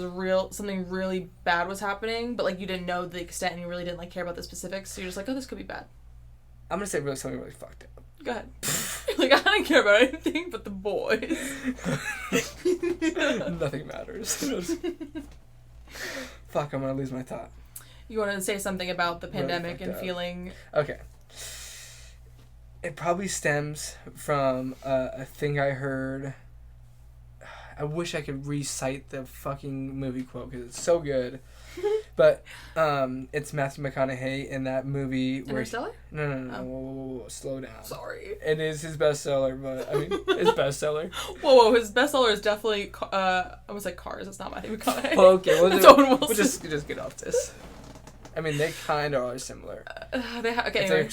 something really bad was happening, but like you didn't know the extent and you really didn't like care about the specifics. So you're just like, oh, this could be bad. I'm gonna say really something really fucked up. Go ahead. Like I don't care about anything but the boys. Nothing matters. Fuck, I'm gonna lose my thought. You want to say something about the pandemic and feeling... Okay. It probably stems from a thing I heard. I wish I could recite the fucking movie quote because it's so good. But it's Matthew McConaughey in that movie. Interstellar? No. Whoa, slow down. Sorry. It is his bestseller, but I mean, his bestseller. Whoa, his bestseller is definitely... I almost like Cars. It's not Matthew McConaughey. Okay, we'll just get off this. I mean, they kind of are similar. Okay, anyway.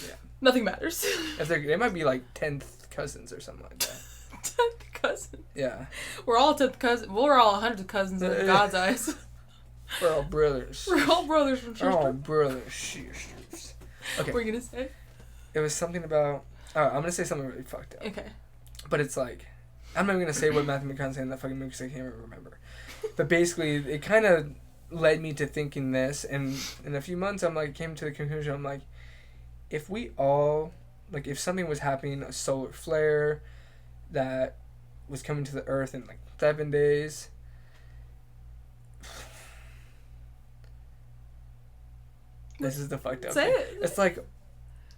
Yeah. Nothing matters. They might be like 10th cousins or something like that. 10th cousin? Yeah. We're all 10th cousins. We're all 100th cousins in God's eyes. We're all brothers. We're all brothers from We're all brothers. Sisters. Okay. What were you going to say? It was something about... I'm going to say something really fucked up. Okay. But it's like... I'm not even going to say what Matthew McConaughey said in that fucking movie because I can't even remember. But basically, it kind of... led me to thinking this, and in a few months I'm like came to the conclusion, I'm like, if we all like if something was happening, a solar flare that was coming to the earth in like 7 days, this is the fucked up Say thing. it. It's like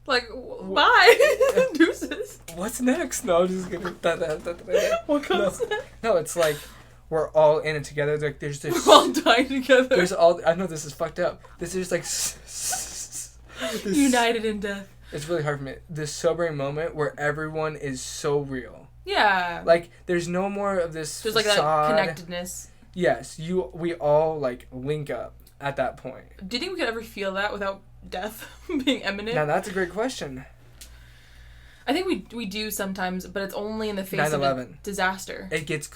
bye. Deuces. What's next? No, I'm just gonna what comes next? No, it's like we're all in it together. Like there's this. We're all dying together. There's all. I know this is fucked up. This is like. This, united in death. It's really hard for me. This sobering moment where everyone is so real. Yeah. Like there's no more of this. There's like that connectedness. Yes, we all like link up at that point. Do you think we could ever feel that without death being imminent? Now that's a great question. I think we do sometimes, but it's only in the face of a disaster. It gets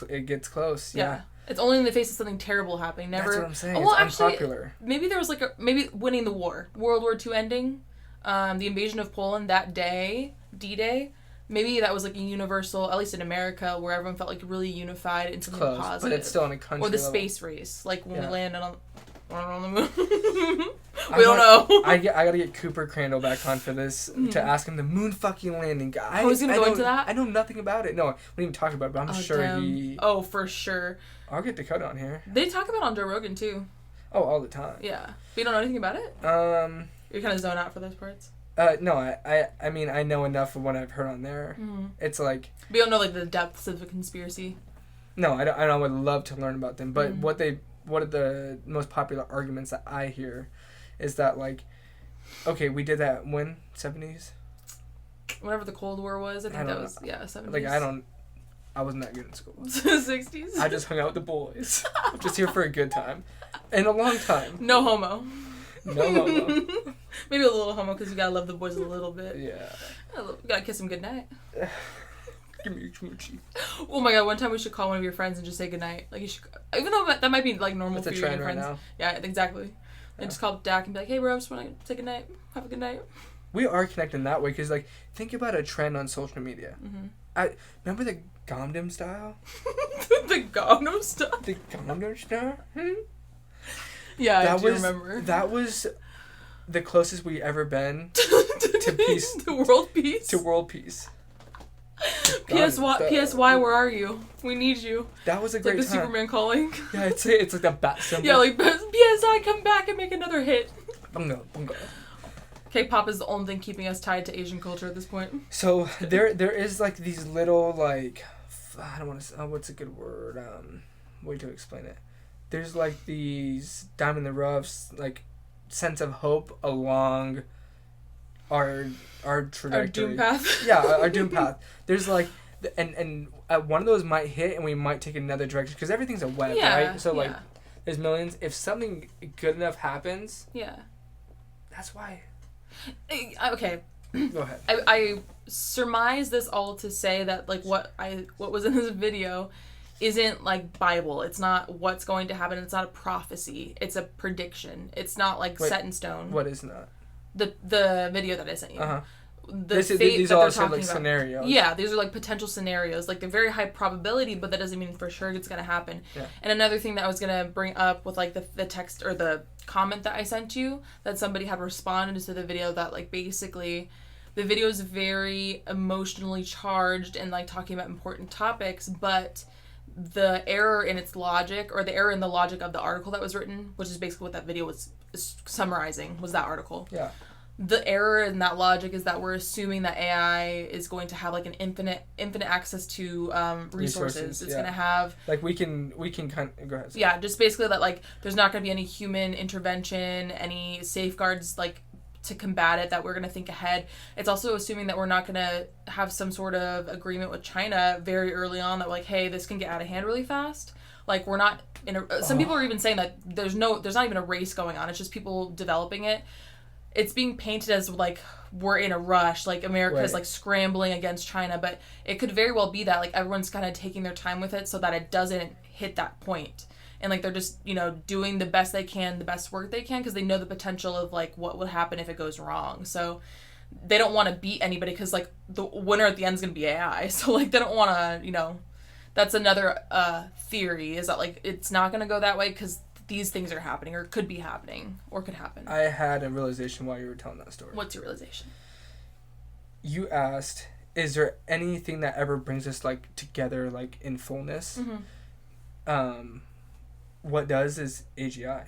close. Yeah. It's only in the face of something terrible happening. Never. That's what I'm saying. Well, it's unpopular. Maybe there was like maybe winning the war, World War II ending, the invasion of Poland that day, D-Day. Maybe that was like a universal, at least in America, where everyone felt like really unified into something positive. But it's still in a country. Or the space race, like when we landed on the moon. We don't know. I gotta get Cooper Crandall back on for this to ask him the moon fucking landing guy. Oh, he's gonna go into that? I know nothing about it. No, we didn't even talk about it, but I'm sure he... Oh, for sure. I'll get Dakota on here. They talk about it on Joe Rogan, too. Oh, all the time. Yeah. But you don't know anything about it? You're kind of zone out for those parts? No, I mean, I know enough of what I've heard on there. Mm-hmm. It's like... But you don't know, like, the depths of the conspiracy? No, I would love to learn about them, but what are the most popular arguments that I hear is that, like, okay, we did that when? 70s? Whenever the Cold War was, I think that was, 70s. Like, I wasn't that good in school. 60s? I just hung out with the boys. I'm just here for a good time. In a long time. No homo. No homo. Maybe a little homo because you gotta love the boys a little bit. Yeah. You gotta kiss them goodnight. Give me your smoochie. Oh my god, one time we should call one of your friends and just say goodnight. Like, you should, even though that might be, like, normal for you and your friends. Right now. Yeah, exactly. And just call Dak and be like, hey, bro, I just want to say goodnight. Have a good night. We are connected in that way because, like, think about a trend on social media. Mm-hmm. Remember the Gangnam style? The Gangnam style? The Gangnam style? Yeah, I do remember. That was the closest we ever been to peace. To world peace? To world peace. PSY, where are you? We need you. That was a great like the time. Superman calling. Yeah, it's like the bat symbol. Yeah, like PSI, come back and make another hit. Bungo, bungo. K-pop is the only thing keeping us tied to Asian culture at this point. So there is like these little like, I don't want to. What's a good word? Way to explain it. There's like these diamond in the roughs, like sense of hope along our trajectory. Our doom path. Yeah, our doom path. There's like, and one of those might hit, and we might take another direction because everything's a web, right? So like, there's millions. If something good enough happens, that's why. Okay. Go ahead. I surmise this all to say that like what was in this video isn't like Bible. It's not what's going to happen. It's not a prophecy. It's a prediction. It's not like set in stone. What is not? The video that I sent you. Uh-huh. These are also like scenarios. Yeah, these are like potential scenarios. Like they're very high probability, but that doesn't mean for sure it's gonna happen. Yeah. And another thing that I was gonna bring up with like the text or the comment that I sent you, that somebody had responded to the video, that like basically the video is very emotionally charged and like talking about important topics, but the error in its logic, or the error in the logic of the article that was written, which is basically what that video was summarizing, was that article. Yeah. The error in that logic is that we're assuming that AI is going to have like an infinite access to resources. It's going to have like we can kind of go ahead. Sorry. Yeah, just basically that like there's not going to be any human intervention, any safeguards like to combat it, that we're going to think ahead. It's also assuming that we're not going to have some sort of agreement with China very early on that like, hey, this can get out of hand really fast. Like we're not in a, some people are even saying that there's not even a race going on. It's just people developing it. It's being painted as like we're in a rush, like America's like scrambling against China, but it could very well be that like everyone's kind of taking their time with it so that it doesn't hit that point. And like they're just, doing the best they can, the best work they can, because they know the potential of like what would happen if it goes wrong. So they don't want to beat anybody because like the winner at the end is going to be AI. So like they don't want to, that's another theory, is that like it's not going to go that way because these things are happening or could be happening or could happen. I had a realization while you were telling that story. What's your realization? You asked, is there anything that ever brings us like together like in fullness? Mm-hmm. What does is AGI.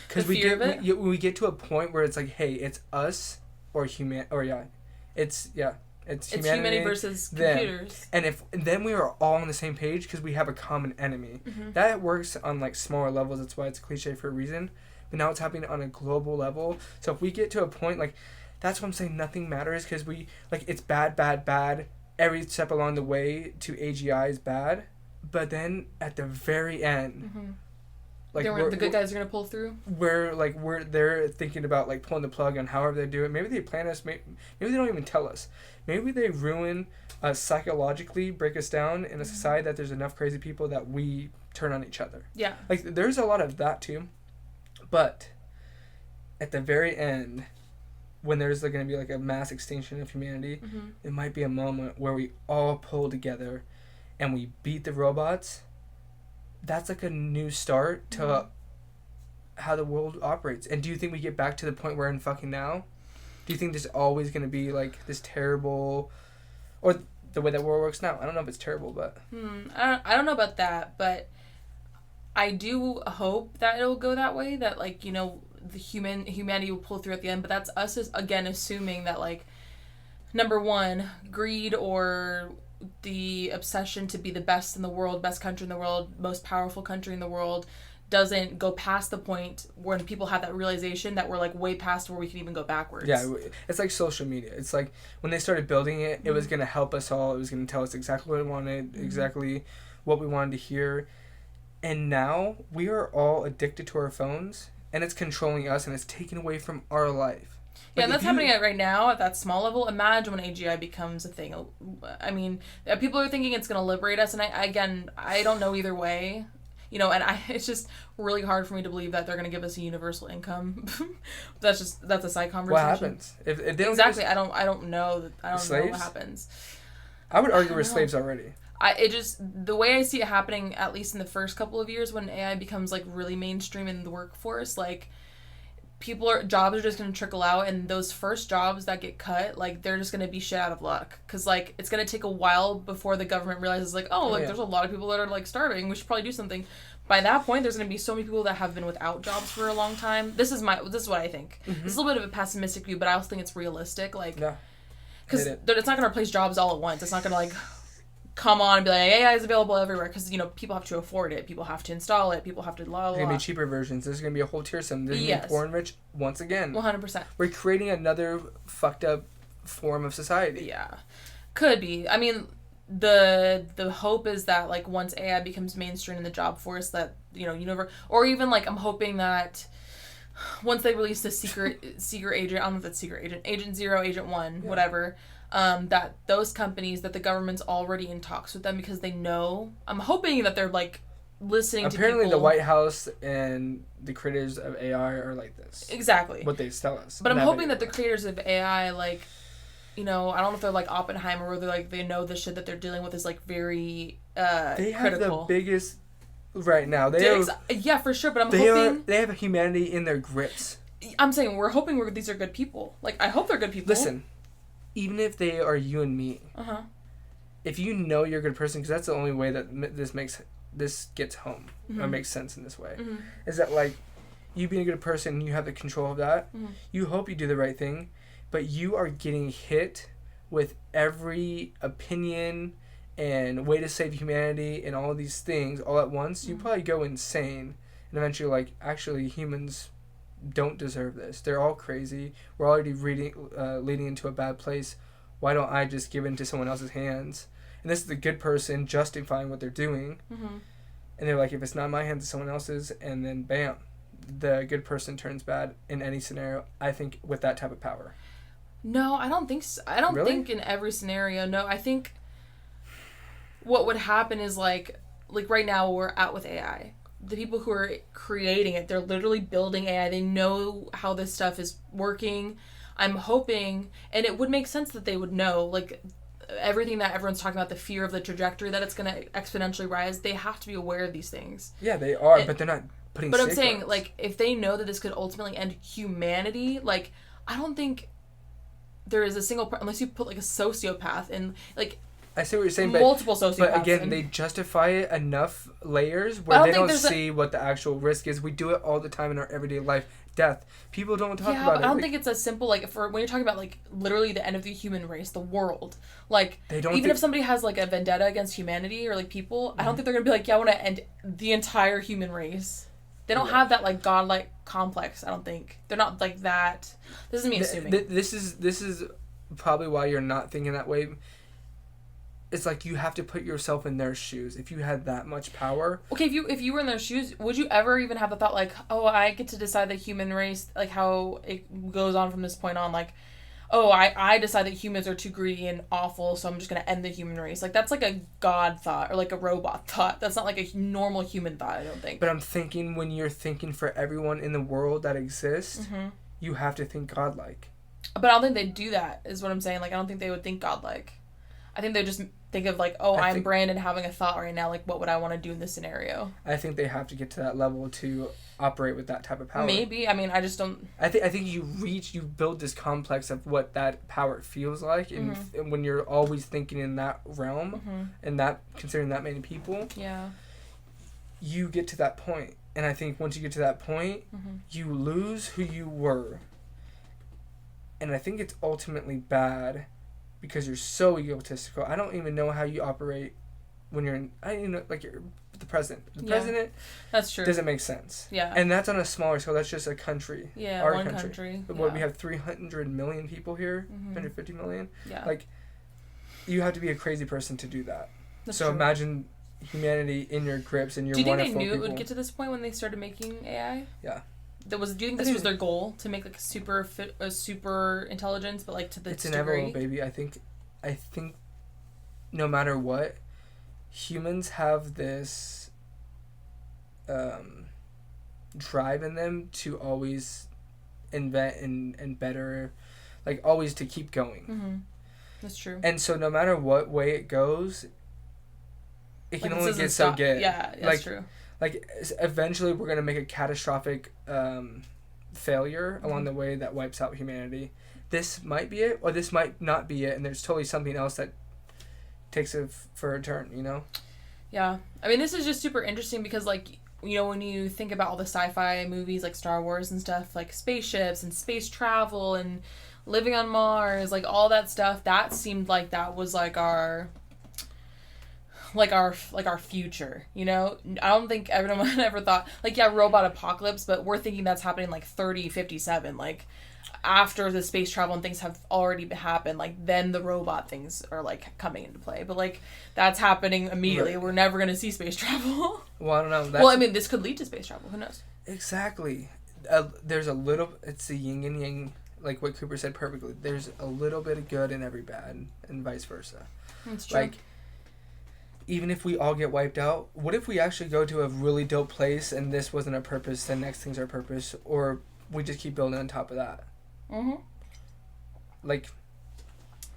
Because we get to a point where it's like, hey, it's us or it's humanity versus computers. And then we are all on the same page because we have a common enemy. Mm-hmm. That works on like smaller levels. That's why it's a cliche for a reason. But now it's happening on a global level. So if we get to a point like, that's what I'm saying, nothing matters, because we like it's bad. Every step along the way to AGI is bad. But then at the very end, mm-hmm. like the good guys are gonna pull through. They're thinking about like pulling the plug on however they do it. Maybe they plan us. Maybe they don't even tell us. Maybe they ruin us psychologically, break us down in a society that there's enough crazy people that we turn on each other. Yeah. Like there's a lot of that too, but at the very end, when there's like gonna be like a mass extinction of humanity, mm-hmm. it might be a moment where we all pull together, and we beat the robots. That's like a new start to mm-hmm. how the world operates. And do you think we get back to the point we're in fucking now? Do you think there's always going to be like this terrible, or the way that world works now? I don't know if it's terrible, but I don't know about that, but I do hope that it'll go that way, that like, the humanity will pull through at the end. But that's us again assuming that like, number one, greed or the obsession to be the best in the world, best country in the world, most powerful country in the world, doesn't go past the point when people have that realization that we're like way past where we can even go backwards. Yeah, it's like social media. It's like when they started building it, it was going to help us all. It was going to tell us exactly what we wanted, exactly what we wanted to hear. And now we are all addicted to our phones, and it's controlling us, and it's taking away from our life. Yeah, and that's happening right now at that small level. Imagine when AGI becomes a thing. I mean, people are thinking it's going to liberate us, and I don't know either way. It's just really hard for me to believe that they're going to give us a universal income. That's a side conversation. What happens if they don't? Exactly, I don't know. I don't know what happens. I would argue we're slaves already. The way I see it happening, at least in the first couple of years when AI becomes like really mainstream in the workforce, like jobs are just going to trickle out, and those first jobs that get cut, like, they're just going to be shit out of luck, because, like, it's going to take a while before the government realizes, like, oh, like, there's a lot of people that are, like, starving, we should probably do something. By that point, there's going to be so many people that have been without jobs for a long time. This is what I think. This is a little bit of a pessimistic view, but I also think it's realistic, like, because it's not going to replace jobs all at once. It's not going to, like, come on and be like, AI is available everywhere, because, you know, people have to afford it, people have to install it, people have to blah, blah, blah. There's going to be cheaper versions. There's going to be a whole tier system. There's going to be poor and rich once again. 100%. We're creating another fucked up form of society. Yeah. Could be. I mean, the hope is that, like, once AI becomes mainstream in the job force, that, you know, or even, like, I'm hoping that once they release the secret agent, I don't know if that's secret agent, Agent 0, Agent 1, whatever, that those companies, that the government's already in talks with them, because they know, I'm hoping that they're, like, listening to people. Apparently the White House and the creators of AI are like this. Exactly. What they tell us. But I'm hoping that the creators of AI, like, you know, I don't know if they're like Oppenheimer, where they're like, they know the shit that they're dealing with is, like, very they have critical. The biggest right now. Yeah, for sure, but I'm hoping... They have humanity in their grips. I'm saying, we're hoping these are good people. Like, I hope they're good people. Listen, even if they are you and me, if you know you're a good person, because that's the only way that this gets home, or makes sense in this way, is that, like, you being a good person, you have the control of that, you hope you do the right thing, but you are getting hit with every opinion and way to save humanity and all of these things all at once, you probably go insane, and eventually, like, actually humans don't deserve this. They're all crazy. We're already leading into a bad place. Why don't I just give into someone else's hands? And this is the good person justifying what they're doing. And they're like, if it's not my hands, it's someone else's. And then, bam, the good person turns bad in any scenario, I think, with that type of power. No, I don't think so. I don't think in every scenario. No, I think what would happen is, like right now we're out with AI. The people who are creating it, they're literally building AI. They know how this stuff is working. I'm hoping, and it would make sense that they would know, like, everything that everyone's talking about, the fear of the trajectory that it's going to exponentially rise, they have to be aware of these things. Yeah, they are, but they're not putting But I'm saying, like, if they know that this could ultimately end humanity, like, I don't think there is a single, unless you put, like, a sociopath in, like, I see what you're saying, multiple sociopaths. But again, they justify it enough layers where they don't see what the actual risk is. We do it all the time in our everyday life. Death. People don't talk about it. I don't think it's as simple, like, for when you're talking about, like, literally the end of the human race, the world. Like, even if somebody has, like, a vendetta against humanity or, like, people, I don't think they're going to be like, yeah, I want to end the entire human race. They don't have that, like, godlike complex, I don't think. They're not, like, that. This isn't me assuming. This is probably why you're not thinking that way. It's like you have to put yourself in their shoes. If you had that much power. Okay, if you were in their shoes, would you ever even have the thought, like, oh, I get to decide the human race, like, how it goes on from this point on, like, oh, I decide that humans are too greedy and awful, so I'm just going to end the human race. Like, that's like a god thought, or like a robot thought. That's not like a normal human thought, I don't think. But I'm thinking, when you're thinking for everyone in the world that exists, you have to think godlike. But I don't think they'd do that, is what I'm saying. Like, I don't think they would think godlike. I think they just think of, like, oh, I'm Brandon having a thought right now, like, what would I want to do in this scenario? I think they have to get to that level to operate with that type of power. Maybe. I mean, I just don't... I think you build this complex of what that power feels like, and when you're always thinking in that realm, and that, considering that many people, you get to that point. And I think once you get to that point, you lose who you were. And I think it's ultimately bad, because you're so egotistical. I don't even know how you operate when you're in... I don't even know, like, you're the president. The president... That's true. Doesn't make sense. Yeah. And that's on a smaller scale. That's just a country. Yeah, our one country. But what, we have 300 million people here? 150 million? Yeah. Like, you have to be a crazy person to do that. That's true. Imagine humanity in your grips, and you're one of 4 people. Do you think they knew it would get to this point when they started making AI? Yeah. Do you think this was their goal, to make, like, a super intelligence, but, like, to this degree? It's inevitable, baby. I think no matter what, humans have this drive in them to always invent and better, like, always to keep going. That's true. And so no matter what way it goes, it can only get so good. Yeah, that's true. Like, eventually we're going to make a catastrophic failure along the way that wipes out humanity. This might be it, or this might not be it, and there's totally something else that takes it for a turn, you know? Yeah. I mean, this is just super interesting because, like, you know, when you think about all the sci-fi movies like Star Wars and stuff, like spaceships and space travel and living on Mars, like all that stuff, that seemed like that was like our future, you know? I don't think everyone ever thought, like, yeah, robot apocalypse, but we're thinking that's happening like 3057, like after the space travel and things have already happened, like then the robot things are like coming into play, but like that's happening immediately. Right. We're never going to see space travel. Well, I don't know. Well, I mean, this could lead to space travel. Who knows? Exactly. There's a little, it's the yin and yang, like what Cooper said perfectly. There's a little bit of good in every bad, and vice versa. That's true. Like, even if we all get wiped out, what if we actually go to a really dope place and this wasn't our purpose, then next thing's our purpose, or we just keep building on top of that? Mm-hmm. Like,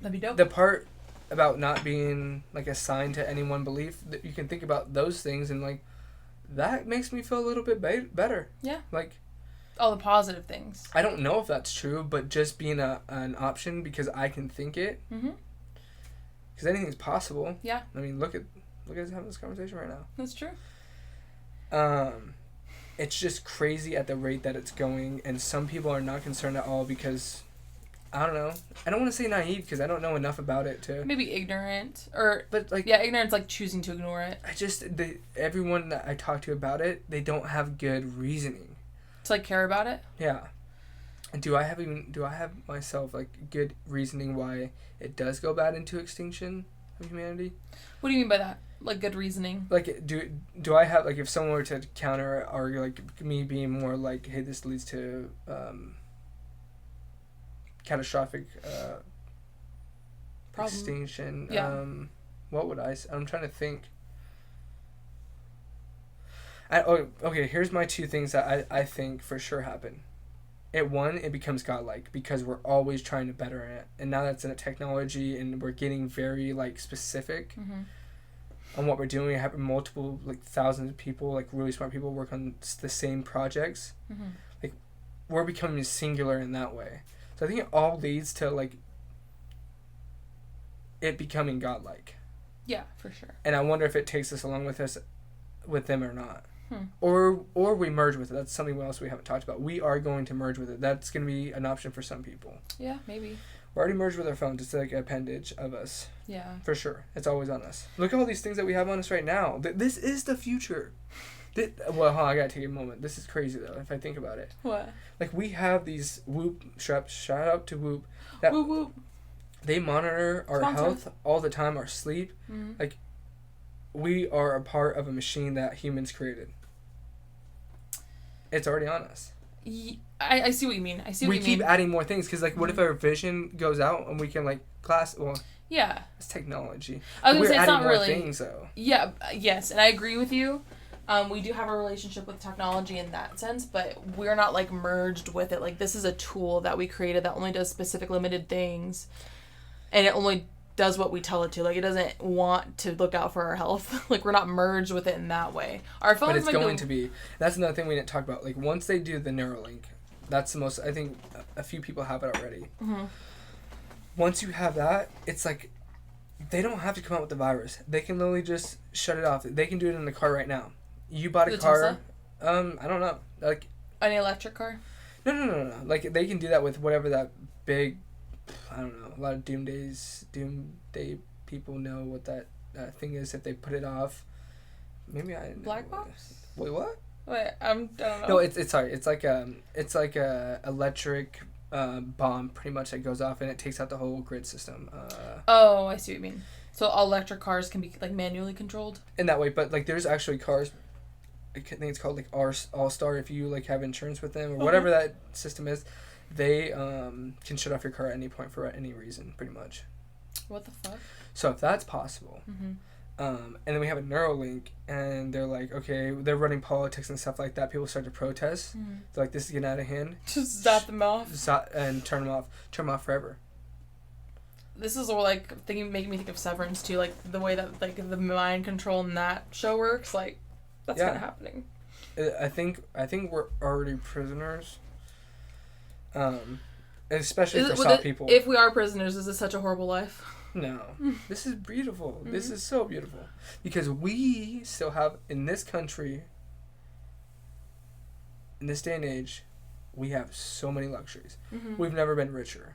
that'd be dope. The part about not being like assigned to any one belief, that you can think about those things, and like that makes me feel a little bit better. Yeah. Like all the positive things. I don't know if that's true, but just being an option because I can think it. Mm-hmm. Because anything's possible. Yeah. I mean, look at us having this conversation right now. That's true. It's just crazy at the rate that it's going, and some people are not concerned at all because, I don't know. I don't want to say naive because I don't know enough about it to. Maybe ignorant, or but like ignorance, like choosing to ignore it. Everyone that I talk to about it, they don't have good reasoning. To like care about it. Yeah. And do I have myself like good reasoning why it does go bad into extinction of humanity? What do you mean by that? Like good reasoning? Like do I have, like, if someone were to counter argue, like me being more like, hey, this leads to catastrophic extinction. Yeah. What would I say? I'm trying to think. Okay, here's my two things that I think for sure happen. It becomes godlike because we're always trying to better it, and now that's in a technology, and we're getting very like specific on what we're doing. We have multiple, like, thousands of people, like really smart people, work on the same projects. Like, we're becoming singular in that way. So I think it all leads to like it becoming godlike. Yeah, for sure. And I wonder if it takes us along with them or not. Or we merge with it. That's something else we haven't talked about. We are going to merge with it. That's going to be an option for some people. Yeah, maybe. We're already merged with our phones. It's like an appendage of us. Yeah. For sure. It's always on us. Look at all these things that we have on us right now. This is the future. Well, I got to take a moment. This is crazy, though, if I think about it. What? Like, we have these Whoop straps. Shout out to Whoop. That Whoop Whoop. They monitor our health all the time, our sleep. Like, we are a part of a machine that humans created. It's already on us. I see what you mean. We keep adding more things because, like, what if our vision goes out and we can, like, yeah, it's technology. I was gonna say it's not more really things, though. Yeah, yes, and I agree with you. We do have a relationship with technology in that sense, but we're not like merged with it. Like, this is a tool that we created that only does specific limited things, and it only does what we tell it to. Like, it doesn't want to look out for our health. Like, we're not merged with it in that way. Our phones, but it's going to be. That's another thing we didn't talk about. Like, once they do the Neuralink, that's the most. I think a few people have it already. Once you have that, it's like they don't have to come out with the virus. They can literally just shut it off. They can do it in the car right now. You bought a car. Tesla? I don't know. Like an electric car. No. Like, they can do that with whatever that big. I don't know. A lot of doomsday people know what that thing is if they put it off. Maybe I. Black box. Wait, what? Wait, I don't know. No, it's sorry. It's like a electric bomb, pretty much, that goes off and it takes out the whole grid system. Oh, I see what you mean. So electric cars can be like manually controlled. In that way, but like there's actually cars. I think it's called like All-Star if you like have insurance with them or whatever that system is. They can shut off your car at any point for any reason, pretty much. What the fuck? So if that's possible, and then we have a Neuralink, and they're like, okay, they're running politics and stuff like that. People start to protest. They're like, this is getting out of hand. Just zap them off. And turn them off forever. This is all like making me think of Severance too, like the way that like the mind control in that show works. Like, that's kind of happening. I think we're already prisoners Especially for soft people. If we are prisoners, is this such a horrible life? No. This is beautiful. Mm-hmm. This is so beautiful. Because we still have, in this country, in this day and age, we have so many luxuries. Mm-hmm. We've never been richer.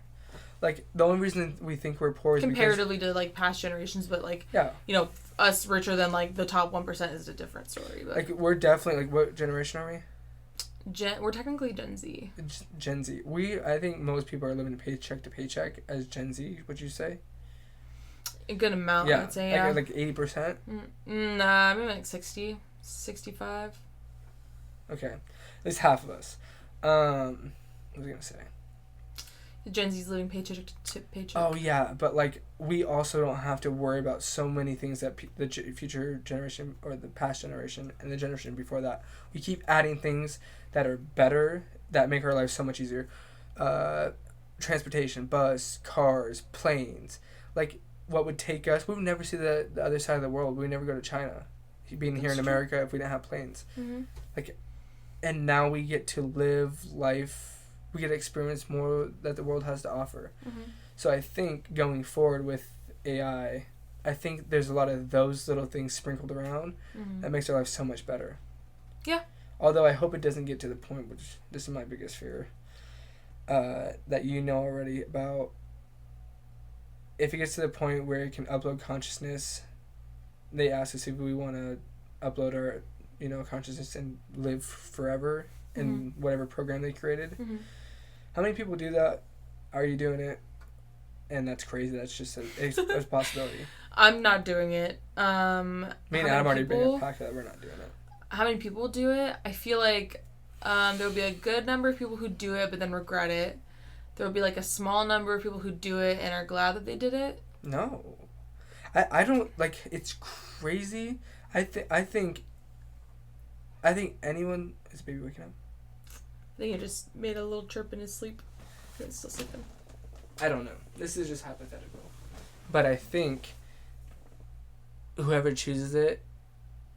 Like, the only reason we think we're poor is comparatively to, like, past generations, but, like, yeah. You know, us richer than, like, the top 1% is a different story. But. Like, we're definitely, like, what generation are we? We're technically Gen Z. Gen Z. I think most people are living paycheck to paycheck as Gen Z, would you say? A good amount, I'd say, yeah. Like 80%? Nah, maybe like 60, 65. Okay. At least half of us. What was I going to say? Gen Z's living paycheck to paycheck. Oh, yeah. But, like, we also don't have to worry about so many things that the future generation or the past generation and the generation before that. We keep adding things that are better, that make our lives so much easier. Transportation, bus, cars, planes. Like, what would take us... We would never see the other side of the world. We would never go to China. Being here in America if we didn't have planes. Mm-hmm. Like, and now we get to live life... We get to experience more that the world has to offer. Mm-hmm. So I think going forward with AI, I think there's a lot of those little things sprinkled around that makes our life so much better. Yeah. Although I hope it doesn't get to the point, which this is my biggest fear, that you know already about. If it gets to the point where it can upload consciousness, they ask us if we want to upload our, consciousness and live forever in whatever program they created. Mm-hmm. How many people do that? Are you doing it? And that's crazy. That's just a possibility. I'm not doing it. Me and Adam already bring it back that we're not doing it. How many people do it? I feel like there will be a good number of people who do it but then regret it. There will be like a small number of people who do it and are glad that they did it. No. I don't, like, it's crazy. I think anyone... Is baby waking up? I think he just made a little chirp in his sleep. He's still sleeping. I don't know. This is just hypothetical. But I think whoever chooses it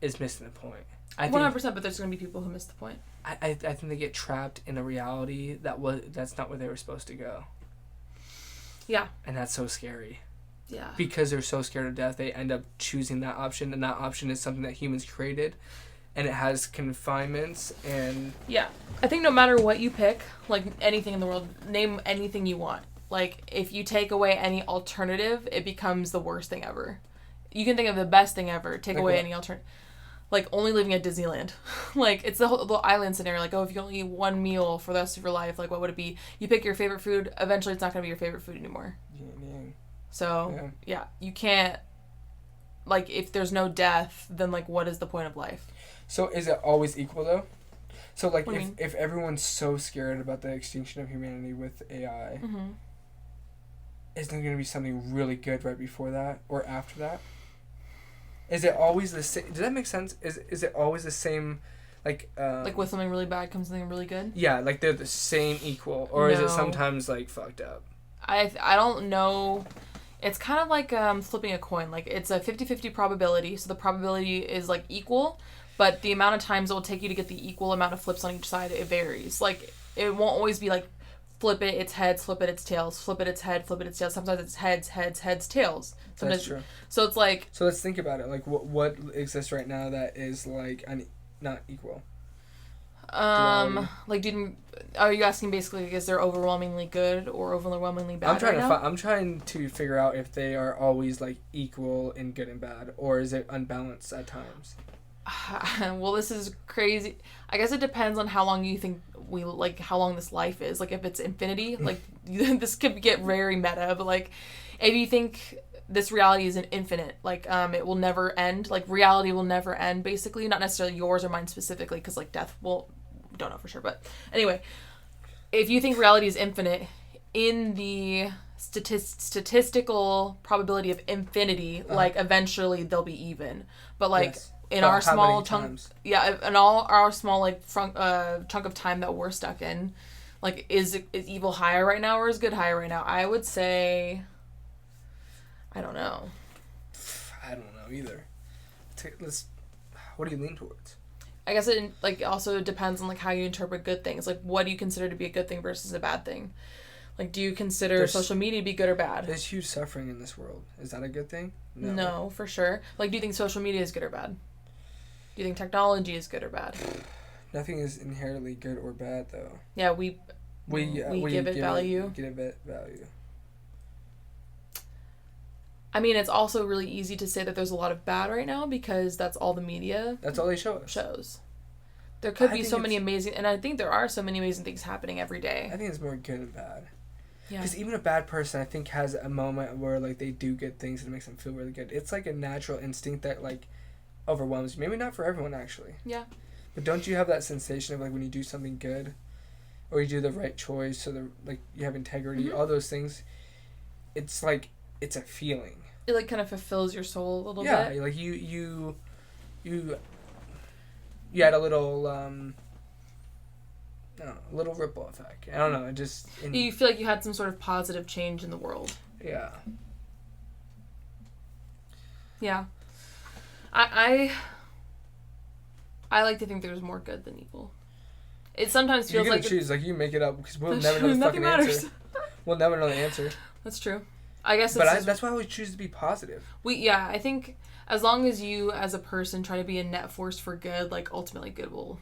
is missing the point. 100%, but there's going to be people who miss the point. I think they get trapped in a reality that's not where they were supposed to go. Yeah. And that's so scary. Yeah. Because they're so scared of death, they end up choosing that option, and that option is something that humans created. And it has confinements and... Yeah. I think no matter what you pick, like anything in the world, name anything you want. Like, if you take away any alternative, it becomes the worst thing ever. You can think of the best thing ever. Take away any alternative. Like, only living at Disneyland. Like, it's the whole island scenario. Like, if you only eat one meal for the rest of your life, like, what would it be? You pick your favorite food, eventually it's not going to be your favorite food anymore. Yeah. So, yeah, you can't... Like, if there's no death, then, like, what is the point of life? So is it always equal, though? So, like, if everyone's so scared about the extinction of humanity with AI, is there going to be something really good right before that or after that? Is it always the same? Does that make sense? Is it always the same, like... like, with something really bad comes something really good? Yeah, like, they're the same equal. Or is it sometimes, like, fucked up? I don't know... It's kind of like flipping a coin. Like, it's a 50-50 probability, so the probability is, like, equal, but the amount of times it will take you to get the equal amount of flips on each side, it varies. Like, it won't always be, like, flip it, it's heads, flip it, it's tails, flip it, it's head, flip it, it's tails. Sometimes it's heads, tails. Sometimes, that's true. So it's like... So let's think about it. Like, what exists right now that is, like, not equal? Like, are you asking basically, like, is there overwhelmingly good or overwhelmingly bad I'm trying to figure out if they are always, like, equal in good and bad, or is it unbalanced at times? Well, this is crazy. I guess it depends on how long you think how long this life is. Like, if it's infinity, like, this could get very meta, but, like, if you think this reality is an infinite, like, it will never end, like, reality will never end, basically, not necessarily yours or mine specifically, because, like, death will, don't know for sure, but anyway, if you think reality is infinite, in the statistical probability of infinity, like, eventually they'll be even, but, like, yes. In our small chunk, in all our small, like, chunk of time that we're stuck in, like, is evil higher right now or is good higher right now? I would say, I don't know. I don't know either. What do you lean towards? I guess it like also depends on like how you interpret good things. Like, what do you consider to be a good thing versus a bad thing? Like, do you consider social media to be good or bad? There's huge suffering in this world. Is that a good thing? No, for sure. Like, do you think social media is good or bad? Do you think technology is good or bad? Nothing is inherently good or bad, though. Yeah, we give it value. Give it value. I mean, it's also really easy to say that there's a lot of bad right now because that's all the media. That's all they show us. Shows. There could be so many amazing, and I think there are so many amazing things happening every day. I think it's more good and bad. Yeah. Because even a bad person, I think, has a moment where like they do good things and it makes them feel really good. It's like a natural instinct that like overwhelms you. Maybe not for everyone, actually. Yeah. But don't you have that sensation of like when you do something good, or you do the right choice, so like you have integrity, all those things. It's like it's a feeling. It like kind of fulfills your soul a little bit. Yeah, like you had a little I don't know, a little ripple effect. I don't know, it just you feel like you had some sort of positive change in the world. Yeah. Yeah. I like to think there's more good than evil. It sometimes feels like choose, like you make it up because we'll never know the fucking answer. We'll never know the answer. That's true. I guess that's why I always choose to be positive. I think as long as you as a person try to be a net force for good, like ultimately good will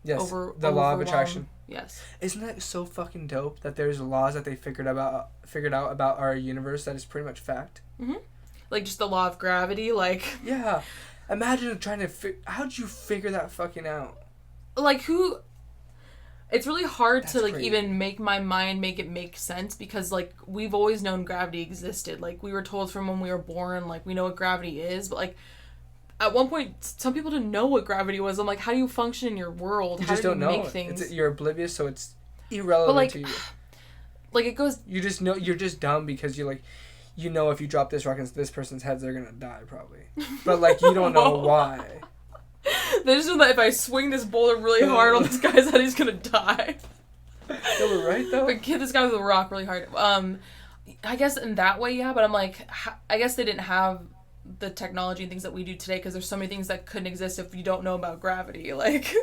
the law of attraction. Yes. Isn't that so fucking dope that there's laws that they figured out about our universe that is pretty much fact? Mhm. Like just the law of gravity, like yeah. Imagine trying to how'd you figure that fucking out? Like who it's really hard to like even make my mind make it make sense because like we've always known gravity existed. Like we were told from when we were born, like we know what gravity is, but like at one point some people didn't know what gravity was. I'm like, how do you function in your world? You how just do don't you know. Make things? You're oblivious, so it's irrelevant like, to you. Like it goes. You just know you're just dumb because you're like, you know, if you drop this rock into this person's head, they're gonna die probably. But like you don't know why. They just know that if I swing this boulder really hard on this guy's head, he's gonna die. No, we're right though. But hit this guy with a rock really hard. I guess in that way, yeah. But I'm like, I guess they didn't have the technology and things that we do today because there's so many things that couldn't exist if you don't know about gravity, like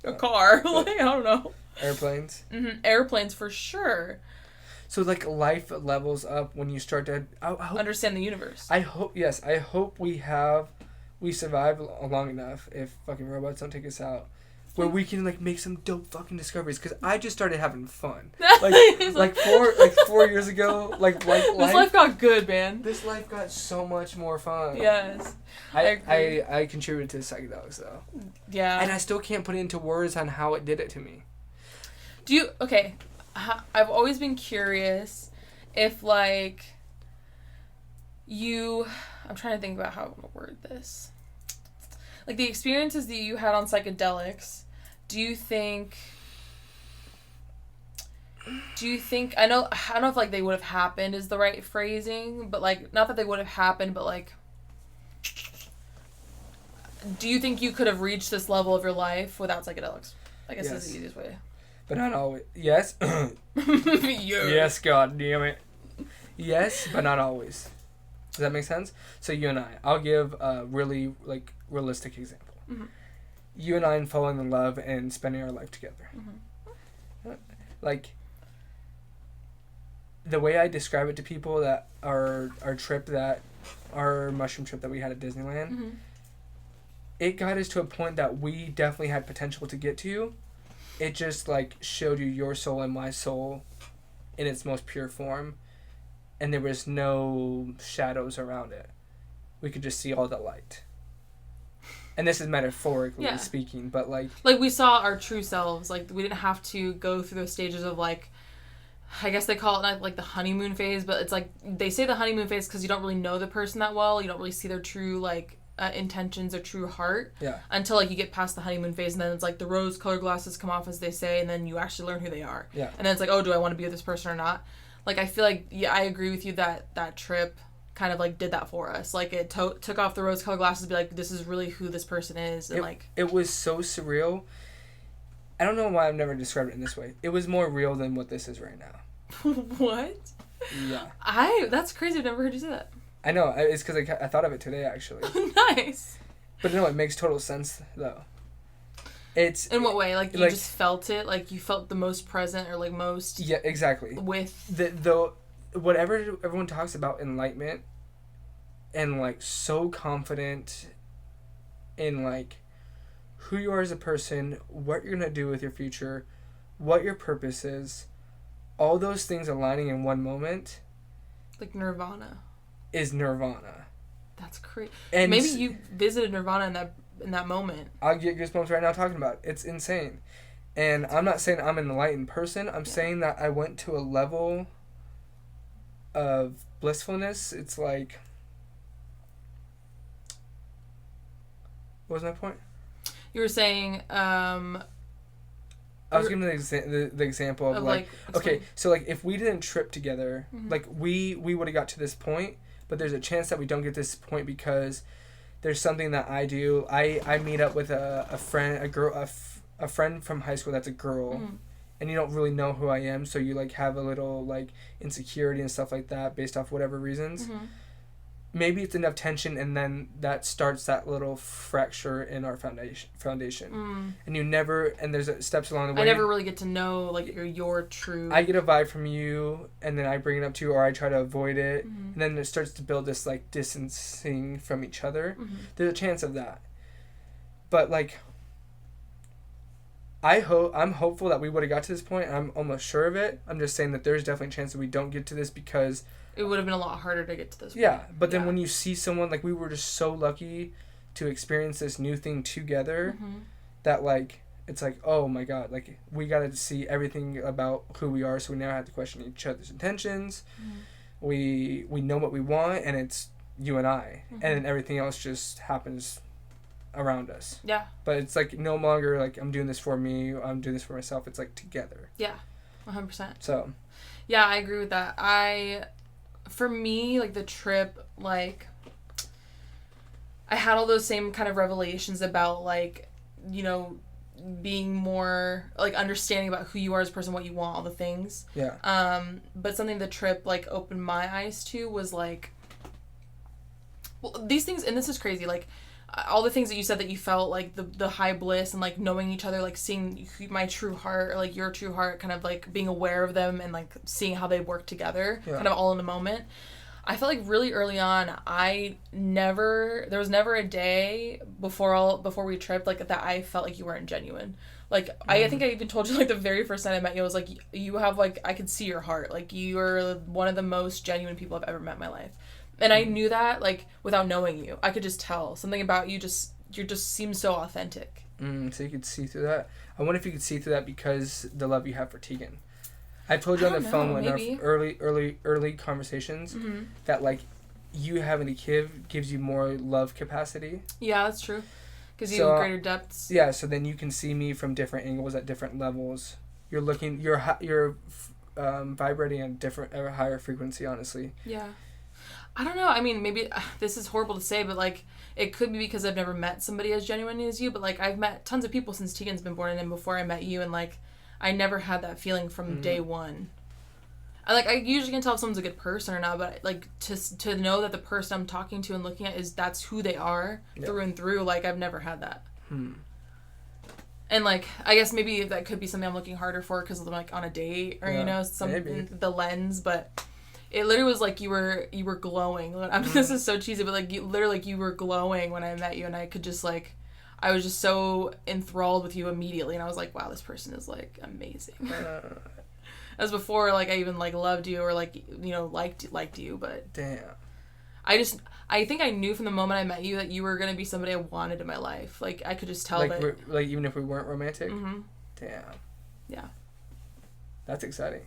a car. Like I don't know. Airplanes. Mm-hmm. Airplanes for sure. So like life levels up when you start to understand the universe. I hope we survive long enough if fucking robots don't take us out. Where we can like make some dope fucking discoveries because I just started having fun. Like 4 years ago, this life got good, man. This life got so much more fun. Yes, I contributed to psychedelics though. Yeah, and I still can't put it into words on how it did it to me. I've always been curious if like I'm trying to think about how I'm gonna word this. Like the experiences that you had on psychedelics, do you think I don't know if like they would have happened is the right phrasing, but like not that they would have happened, but like do you think you could have reached this level of your life without psychedelics? I guess that's the easiest way. But not always. Yes. Yes, god damn it. Yes, but not always. Does that make sense? So you and I'll give a really like realistic example. Mm-hmm. You and I falling in love and spending our life together. Mm-hmm. Like the way I describe it to people that our mushroom trip that we had at Disneyland, mm-hmm. It got us to a point that we definitely had potential to get to. It just like showed you your soul and my soul in its most pure form. And there was no shadows around it. We could just see all the light. And this is metaphorically speaking, but like we saw our true selves. Like we didn't have to go through those stages of like, I guess they call it not like the honeymoon phase, but it's like they say the honeymoon phase because you don't really know the person that well. You don't really see their true like intentions or true heart until like you get past the honeymoon phase, and then it's like the rose-colored glasses come off, as they say, and then you actually learn who they are. Yeah. And then it's like, oh, do I want to be with this person or not? Like, I feel like, I agree with you that trip kind of, like, did that for us. Like, it took off the rose-colored glasses to be like, this is really who this person is. And, it was so surreal. I don't know why I've never described it in this way. It was more real than what this is right now. What? Yeah. That's crazy. I've never heard you say that. I know. It's because I thought of it today, actually. Nice. But no, it makes total sense, though. It's in what way? Like you like, just felt it, like you felt the most present or like most. Yeah, exactly. With the whatever everyone talks about enlightenment, and like so confident in like who you are as a person, what you're gonna do with your future, what your purpose is, all those things aligning in one moment. Like nirvana. Is nirvana. That's crazy. And maybe you visited nirvana in that moment. I'll get goosebumps right now talking about it. It's insane. And I'm not saying I'm an enlightened person. I'm saying that I went to a level of blissfulness. It's like... What was my point? You were saying... I was giving the example of like... Okay, so like if we didn't trip together, like we would have got to this point, but there's a chance that we don't get to this point because there's something that I do. I meet up with a friend, a friend from high school that's a girl, and you don't really know who I am, so you like have a little like insecurity and stuff like that based off whatever reasons. Maybe it's enough tension, and then that starts that little fracture in our foundation. And you never, and there's steps along the way. I never really get to know like your true... I get a vibe from you, and then I bring it up to you, or I try to avoid it, and then it starts to build this like distancing from each other. There's a chance of that, but like I'm hopeful that we would have got to this point, and I'm almost sure of it. I'm just saying that there's definitely a chance that we don't get to this because it would have been a lot harder to get to this point. Yeah, but then when you see someone, like we were just so lucky to experience this new thing together that like it's like, oh my god, like we got to see everything about who we are, so we now have to question each other's intentions. We know what we want, and it's you and I, and then everything else just happens around us. Yeah. But it's like no longer like I'm doing this for me, I'm doing this for myself. It's like together. Yeah, 100%. So. Yeah, I agree with that. For me, like the trip, like I had all those same kind of revelations about like, you know, being more like understanding about who you are as a person, what you want, all the things. Yeah. But something the trip like opened my eyes to was like, well, these things, and this is crazy, like all the things that you said that you felt like the high bliss and like knowing each other, like seeing my true heart or like your true heart, kind of like being aware of them and like seeing how they work together, kind of all in a moment. I felt like really early on, there was never a day before we tripped like that I felt like you weren't genuine. Like I think I even told you like the very first time I met you, I was like, you have like, I could see your heart, like you are one of the most genuine people I've ever met in my life. And I knew that, like, without knowing you. I could just tell. Something about you just seems so authentic. So you could see through that? I wonder if you could see through that because the love you have for Tegan. I told you on the phone in our early conversations that, like, you having a kid gives you more love capacity. Yeah, that's true. Gives you greater depths. Yeah, so then you can see me from different angles at different levels. You're vibrating at a higher frequency, honestly. Yeah. I don't know. I mean, maybe this is horrible to say, but like it could be because I've never met somebody as genuine as you. But like I've met tons of people since Tegan's been born and before I met you, and like I never had that feeling from day one. I usually can tell if someone's a good person or not, but like to know that the person I'm talking to and looking at that's who they are through and through. Like I've never had that. And like I guess maybe that could be something I'm looking harder for because I'm like on a date or you know the lens, but. It literally was like you were glowing. I mean, this is so cheesy, but like you were glowing when I met you, and I could just like, I was just so enthralled with you immediately, and I was like, wow, this person is like amazing. As before, like I even like loved you or like you know liked you, but damn, I think I knew from the moment I met you that you were gonna be somebody I wanted in my life. Like I could just tell that. Like even if we weren't romantic. Damn. Yeah. That's exciting.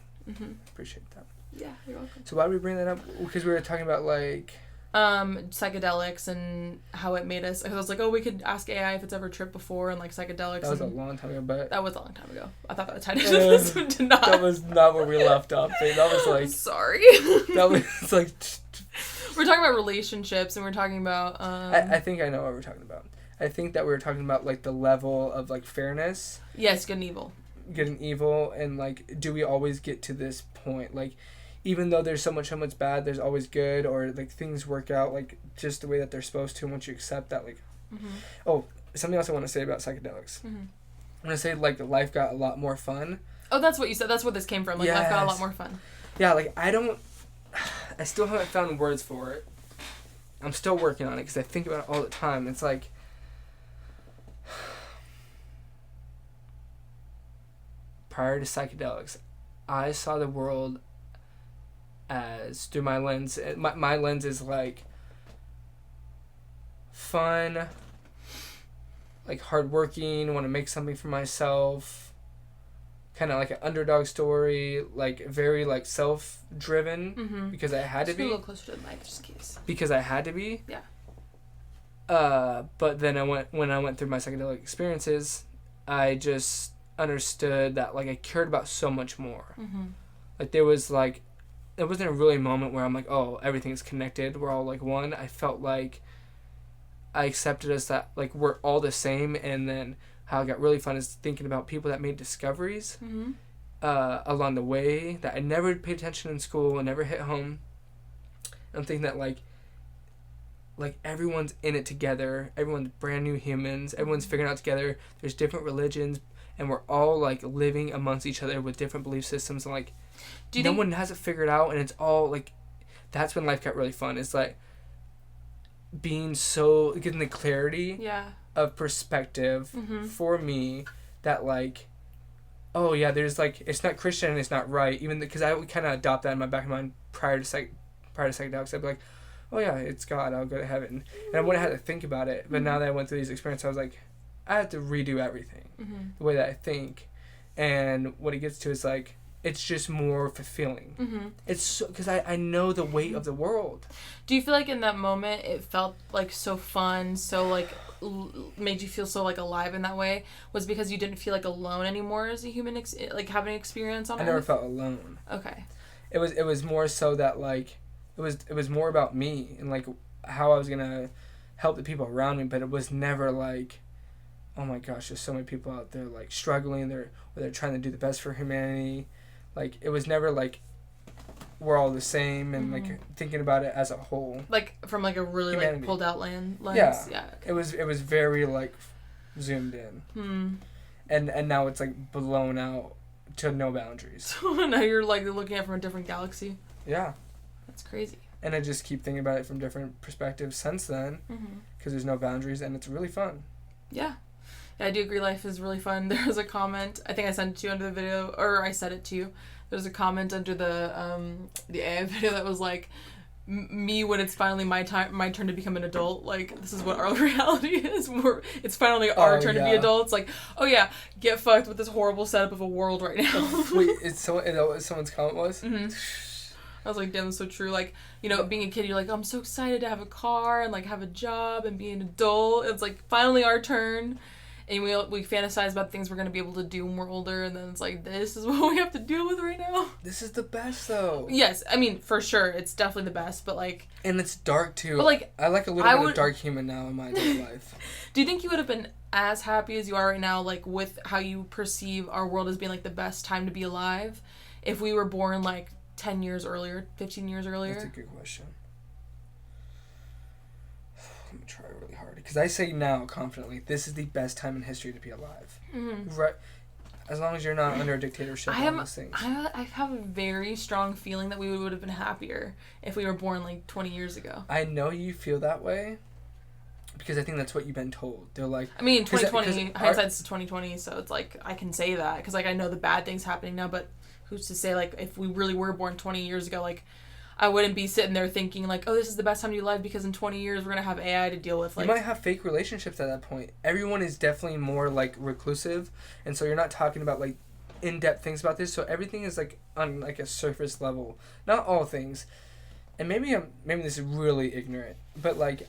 Appreciate that. Yeah, you're welcome. So why did we bring that up? Because we were talking about like psychedelics and how it made us. Because I was like, oh, we could ask AI if it's ever tripped before and like psychedelics. That was a long time ago, but that was a long time ago. I thought that was tied into this, but did not. That was not where we left off. Babe. That was like sorry. That was like we're talking about relationships and we're talking about. I think I know what we're talking about. I think that we were talking about like the level of like fairness. Yes, good and evil. Good and evil, and like, do we always get to this point? Like. Even though there's so much bad, there's always good, or like things work out like just the way that they're supposed to. And once you accept that, like, oh, something else I want to say about psychedelics. when I say, like, life got a lot more fun. Oh, that's what you said. That's where this came from. Like, life got a lot more fun. Yeah, like, I still haven't found words for it. I'm still working on it because I think about it all the time. It's like, prior to psychedelics, I saw the world as through my lens. My lens is like fun, like hardworking, want to make something for myself, kind of like an underdog story, like very like self-driven because I had to be. A little closer to the mic, just in case. Because I had to be. Yeah. But then when I went through my psychedelic experiences, I just understood that like I cared about so much more. Like there wasn't a really moment where I'm like, oh, everything's connected, we're all like one. I felt like I accepted us that like we're all the same. And then how it got really fun is thinking about people that made discoveries along the way that I never paid attention in school and never hit home. I'm thinking that like everyone's in it together, everyone's brand new humans, everyone's figuring out together, there's different religions, and we're all like living amongst each other with different belief systems, and like no one has it figured out, and it's all like that's when life got really fun. It's like getting the clarity of perspective for me that like, oh yeah, there's like it's not Christian and it's not right, even because I would kind of adopt that in my back of my mind prior to psychedelics. I'd be like, oh yeah, it's God, I'll go to heaven, and I wouldn't have to think about it. But now that I went through these experiences, I was like, I have to redo everything the way that I think. And what it gets to is like it's just more fulfilling. It's so, because I know the weight of the world. Do you feel like in that moment it felt like so fun, so like made you feel so like alive in that way? Was because you didn't feel like alone anymore as a human, like having an experience on Earth? I never felt alone. Okay. It was more so that like it was more about me and like how I was gonna help the people around me, but it was never like, oh my gosh, there's so many people out there like struggling, they're trying to do the best for humanity. Like it was never like we're all the same and like thinking about it as a whole. Like from like a really humanity. Like pulled out lens. Yeah. Okay. It was very like zoomed in. And now it's like blown out to no boundaries. So now you're like looking at it from a different galaxy. Yeah. That's crazy. And I just keep thinking about it from different perspectives since then, because there's no boundaries and it's really fun. Yeah. I do agree life is really fun. There was a comment, I think I sent it to you under the video, or I said it to you. There's a comment under the AI video that was like, me when it's finally my turn to become an adult. Like, this is what our reality is. It's finally our turn to be adults. Like, oh yeah, get fucked with this horrible setup of a world right now. Wait, is what someone's comment was? I was like, damn, that's so true. Like, you know, being a kid, you're like, oh, I'm so excited to have a car and like have a job and be an adult. It's like finally our turn. And we fantasize about things we're going to be able to do when we're older, and then it's like, this is what we have to deal with right now. This is the best, though. Yes, I mean, for sure, it's definitely the best, but like... And it's dark, too. But like... I like a little bit of dark humor now in my life. Do you think you would have been as happy as you are right now, like, with how you perceive our world as being, like, the best time to be alive, if we were born, like, 10 years earlier, 15 years earlier? That's a good question. Let me try really hard. Because I say now, confidently, this is the best time in history to be alive. Right. As long as you're not under a dictatorship and those things. I have a very strong feeling that we would have been happier if we were born, like, 20 years ago. I know you feel that way. Because I think that's what you've been told. They're like... I mean, 2020, hindsight's 2020, so it's like, I can say that. Because, like, I know the bad things happening now, but who's to say, like, if we really were born 20 years ago, like... I wouldn't be sitting there thinking, like, oh, this is the best time to be alive because in 20 years we're going to have AI to deal with. Like, you might have fake relationships at that point. Everyone is definitely more, like, reclusive. And so you're not talking about, like, in-depth things about this. So everything is, like, on, like, a surface level. Not all things. And maybe this is really ignorant. But, like,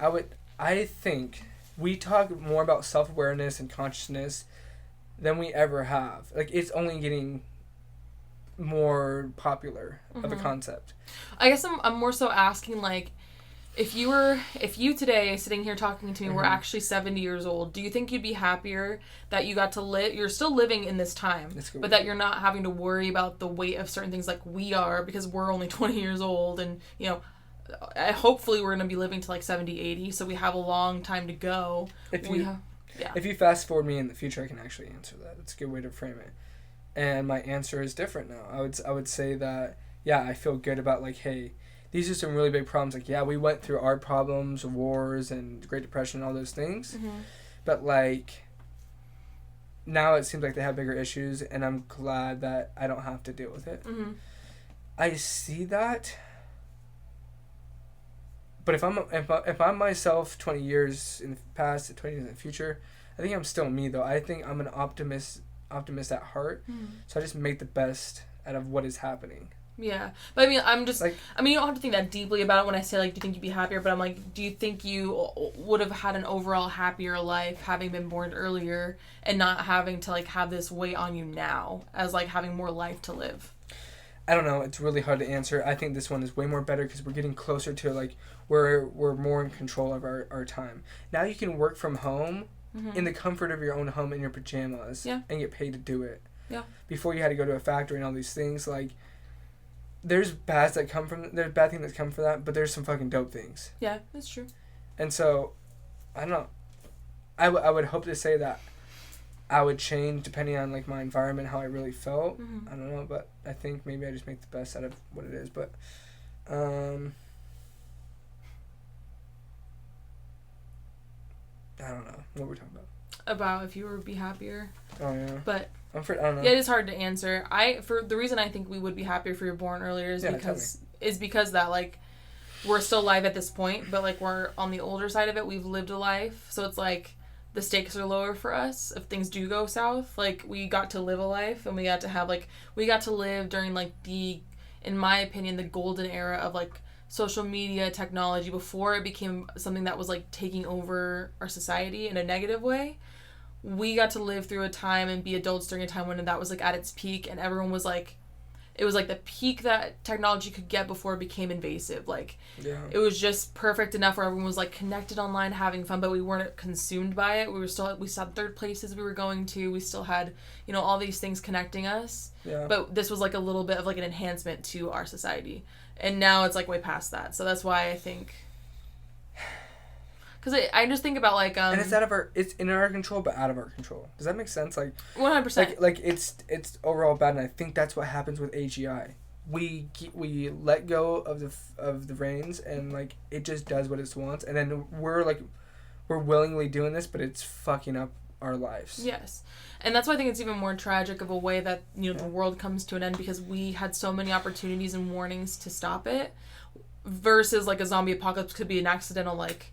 I think we talk more about self-awareness and consciousness than we ever have. Like, it's only getting... more popular of a concept. I guess I'm more so asking, like, if you today sitting here talking to me were actually 70 years old, do you think you'd be happier that you got to live, you're still living in this time, but that you're not having to worry about the weight of certain things like we are because we're only 20 years old and, you know, hopefully we're going to be living to like 70, 80, so we have a long time to go. Yeah. If you fast forward me in the future, I can actually answer that. It's a good way to frame it. And my answer is different now. I would say that, yeah, I feel good about, like, hey, these are some really big problems. Like, yeah, we went through our problems, wars, and the Great Depression, and all those things. Mm-hmm. But, like, now it seems like they have bigger issues, and I'm glad that I don't have to deal with it. Mm-hmm. I see that. But if I'm myself 20 years in the past, 20 years in the future, I think I'm still me, though. I think I'm an optimist at heart. Mm-hmm. So I just make the best out of what is happening. Yeah. But I mean, I'm just, like, I mean, you don't have to think that deeply about it when I say, like, do you think you'd be happier? But I'm like, do you think you would have had an overall happier life having been born earlier and not having to, like, have this weight on you now as, like, having more life to live? I don't know. It's really hard to answer. I think this one is way more better because we're getting closer to, like, we're more in control of our time. Now you can work from home in the comfort of your own home in your pajamas and get paid to do it. Yeah. Before you had to go to a factory and all these things, like, there's bad things that come from that, but there's some fucking dope things. Yeah, that's true. And so, I don't know. I would hope to say that I would change depending on, like, my environment, how I really felt. Mm-hmm. I don't know, but I think maybe I just make the best out of what it is. But, I don't know what we're talking about. About if you would be happier. Oh yeah. But I don't know. Yeah, it is hard to answer. For the reason I think we would be happier if you were born earlier is because that, like, we're still alive at this point, but, like, we're on the older side of it. We've lived a life, so it's like the stakes are lower for us if things do go south. Like, we got to live a life, and we got to live during, like, in my opinion, the golden era of, like, social media technology before it became something that was, like, taking over our society in a negative way. We got to live through a time and be adults during a time when that was, like, at its peak, and everyone was, like, it was, like, the peak that technology could get before it became invasive. Like, it was just perfect enough where everyone was, like, connected online, having fun, but we weren't consumed by it. We still had third places we were going to. We still had, all these things connecting us. Yeah. But this was, like, a little bit of, like, an enhancement to our society. And now it's, like, way past that. So that's why I think... Because I just think about, like... and it's in our control, but out of our control. Does that make sense? Like 100%. Like it's overall bad, and I think that's what happens with AGI. We let go of the reins, and, like, it just does what it wants, and then we're willingly doing this, but it's fucking up our lives. Yes. And that's why I think it's even more tragic of a way that, the world comes to an end, because we had so many opportunities and warnings to stop it, versus, like, a zombie apocalypse could be an accidental, like,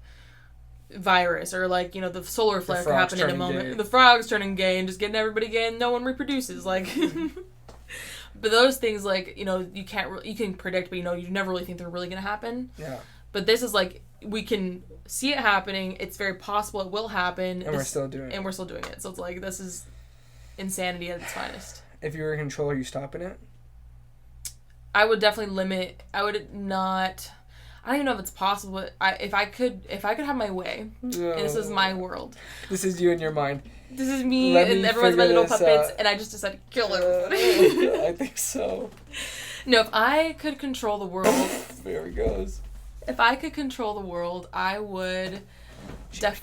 virus, or, like, the solar flare could happen in a moment. Gay. The frogs turning gay and just getting everybody gay and no one reproduces, like. But those things, like, you can predict, but, you never really think they're really going to happen. Yeah. But this is, like, we can see it happening. It's very possible it will happen. And we're still doing it. And we're still doing it. So it's like, this is insanity at its finest. If you were in control, are you stopping it? I would definitely limit. I would not... I don't even know if it's possible, but if I could have my way, and this is my world. This is you in your mind. This is me, and everyone's my little puppets, and I just decided to kill everybody. I think so. No, if I could control the world... There it goes. If I could control the world, I would...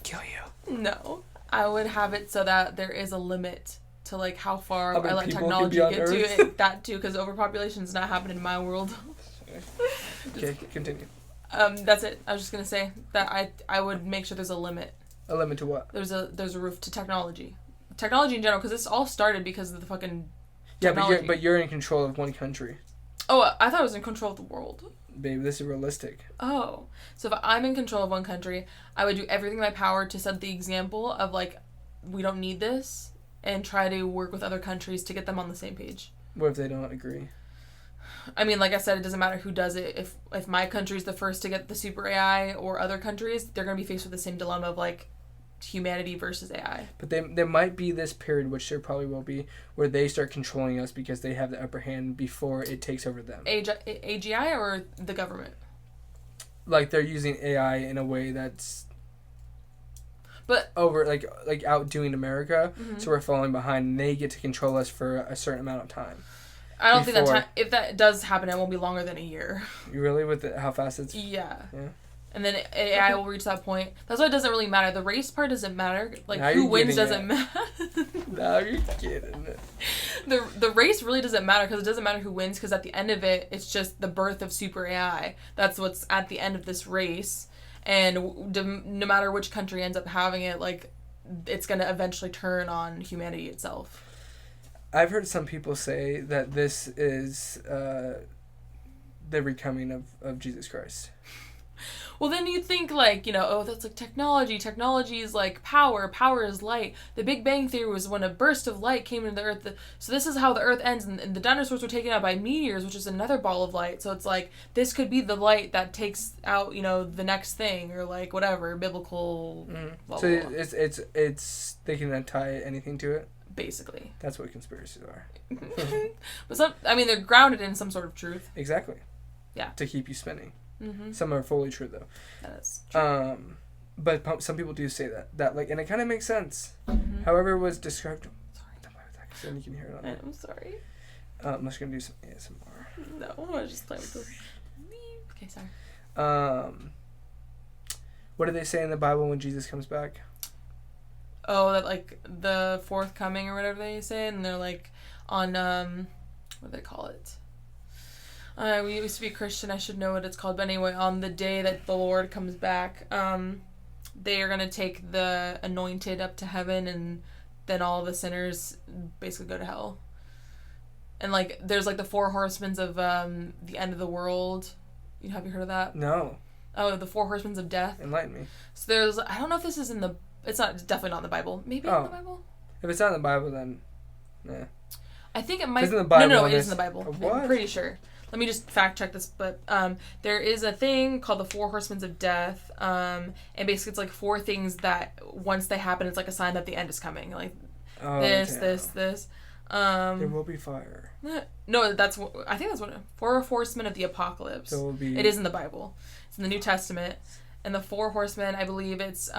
kill you. No. I would have it so that there is a limit to, like, how far I let technology get to it. That, too, because overpopulation is not happening in my world. Okay, continue. That's it. I was just gonna say that I would make sure there's a limit. A limit to what? There's a roof to technology in general, because this all started because of the fucking technology. Yeah, but you're in control of one country. Oh, I thought I was in control of the world. Babe, this is realistic. Oh, so if I'm in control of one country, I would do everything in my power to set the example of, like, we don't need this, and try to work with other countries to get them on the same page. What if they don't agree? I mean, like I said, it doesn't matter who does it. If my country's the first to get the super AI, or other countries, they're going to be faced with the same dilemma of, like, humanity versus AI. But there might be this period, which there probably will be, where they start controlling us because they have the upper hand before it takes over them. AGI or the government? Like, they're using AI in a way that's... But over, like outdoing America, so we're falling behind, and they get to control us for a certain amount of time. I don't think that time, if that does happen, it won't be longer than a year. You really? With how fast it's... Yeah. And then AI will reach that point. That's why it doesn't really matter. The race part doesn't matter. Like, now who wins doesn't matter. Now you're getting it. The race really doesn't matter because it doesn't matter who wins because at the end of it, it's just the birth of super AI. That's what's at the end of this race. And no matter which country ends up having it, like, it's going to eventually turn on humanity itself. I've heard some people say that this is the recoming of Jesus Christ. Well, then you think, like, you know, oh, that's like technology. Technology is like power. Power is light. The Big Bang Theory was when a burst of light came into the Earth. So this is how the Earth ends, and the dinosaurs were taken out by meteors, which is another ball of light. So it's like, this could be the light that takes out, you know, the next thing, or like whatever, biblical... Blah, so blah, blah. It's they can tie anything to it? Basically. That's what conspiracies are. But they're grounded in some sort of truth. Exactly. Yeah. To keep you spinning. Mm-hmm. Some are fully true, though. That is true. But some people do say that like, and it kind of makes sense. Mm-hmm. However it was described. Sorry, you can hear it on it. I'm sorry. I'm just gonna do some ASMR. No, I was just playing with this. Okay, sorry. What do they say in the Bible when Jesus comes back? Oh, that like the fourth coming or whatever they say, and they're like on what do they call it? We used to be Christian. I should know what it's called. But anyway, on the day that the Lord comes back, they are going to take the anointed up to heaven, and then all the sinners basically go to hell. And, like, there's, like, the 4 horsemen of the end of the world. Have you heard of that? No. Oh, the 4 horsemen of death. Enlighten me. So there's... I don't know if this is in the... It's definitely not in the Bible. Maybe in the Bible? If it's not in the Bible, then... Nah. I think it might... It's in the Bible. No, it is in the Bible. What? I'm pretty sure. Let me just fact check this, but there is a thing called the 4 horsemen of death, and basically it's like 4 things that once they happen, it's like a sign that the end is coming. Like this. There will be fire. No, I think that's what 4 horsemen of the apocalypse. There will be. It is in the Bible. It's in the New Testament, and the 4 horsemen, I believe it's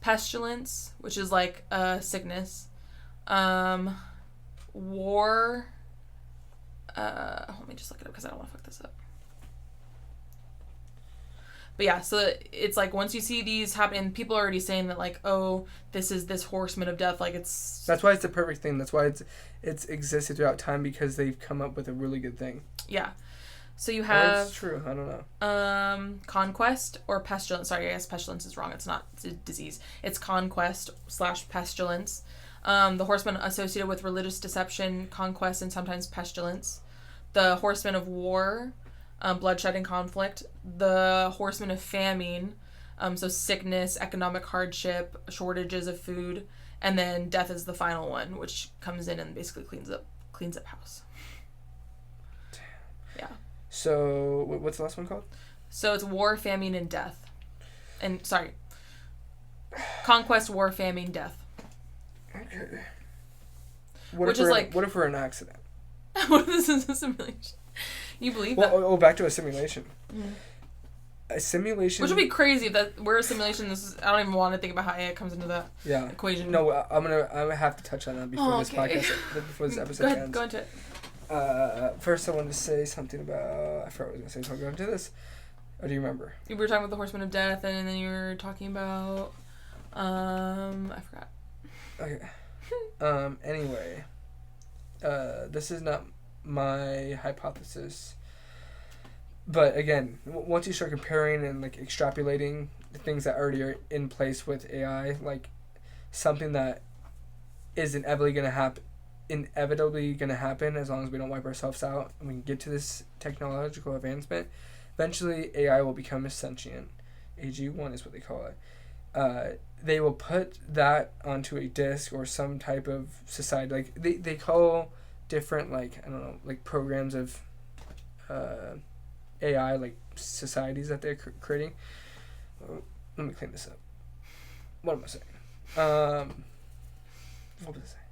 pestilence, which is like sickness, war. Let me just look it up because I don't want to fuck this up. But yeah, so it's like once you see these happen, people are already saying that like, oh, this is this horseman of death. Like it's. That's why it's the perfect thing. That's why it's existed throughout time because they've come up with a really good thing. Yeah. So you have. Or it's true. I don't know. Conquest or pestilence. Sorry, I guess pestilence is wrong. It's not a disease. It's conquest / pestilence. The horsemen associated with religious deception, conquest, and sometimes pestilence. The horsemen of war, bloodshed and conflict. The horsemen of famine, so sickness, economic hardship, shortages of food. And then death is the final one, which comes in and basically cleans up house. Damn. Yeah. So, what's the last one called? So it's war, famine, and death. And, sorry. Conquest, war, famine, death. Okay. Which is like... What if we're in an accident? What if this is a simulation? You believe that? Oh, back to a simulation. Mm. A simulation... Which would be crazy if that we're a simulation. I don't even want to think about how AI comes into that equation. No, I'm gonna have to touch on that before this podcast, before this episode ends. Go into it. First I wanted to say something about... I forgot what I was going to say, so I'll go into this. Or do you remember? You were talking about the Horsemen of Death, and then you were talking about... I forgot. Okay. Anyway, this is not my hypothesis, but again, once you start comparing and like extrapolating the things that already are in place with AI, like something that is inevitably gonna happen as long as we don't wipe ourselves out and we can get to this technological advancement, eventually AI will become sentient. AG1 is what they call it. They will put that onto a disc or some type of society. Like they call different like I don't know like programs of AI like societies that they're creating. Let me clean this up. What am I saying? What was I saying?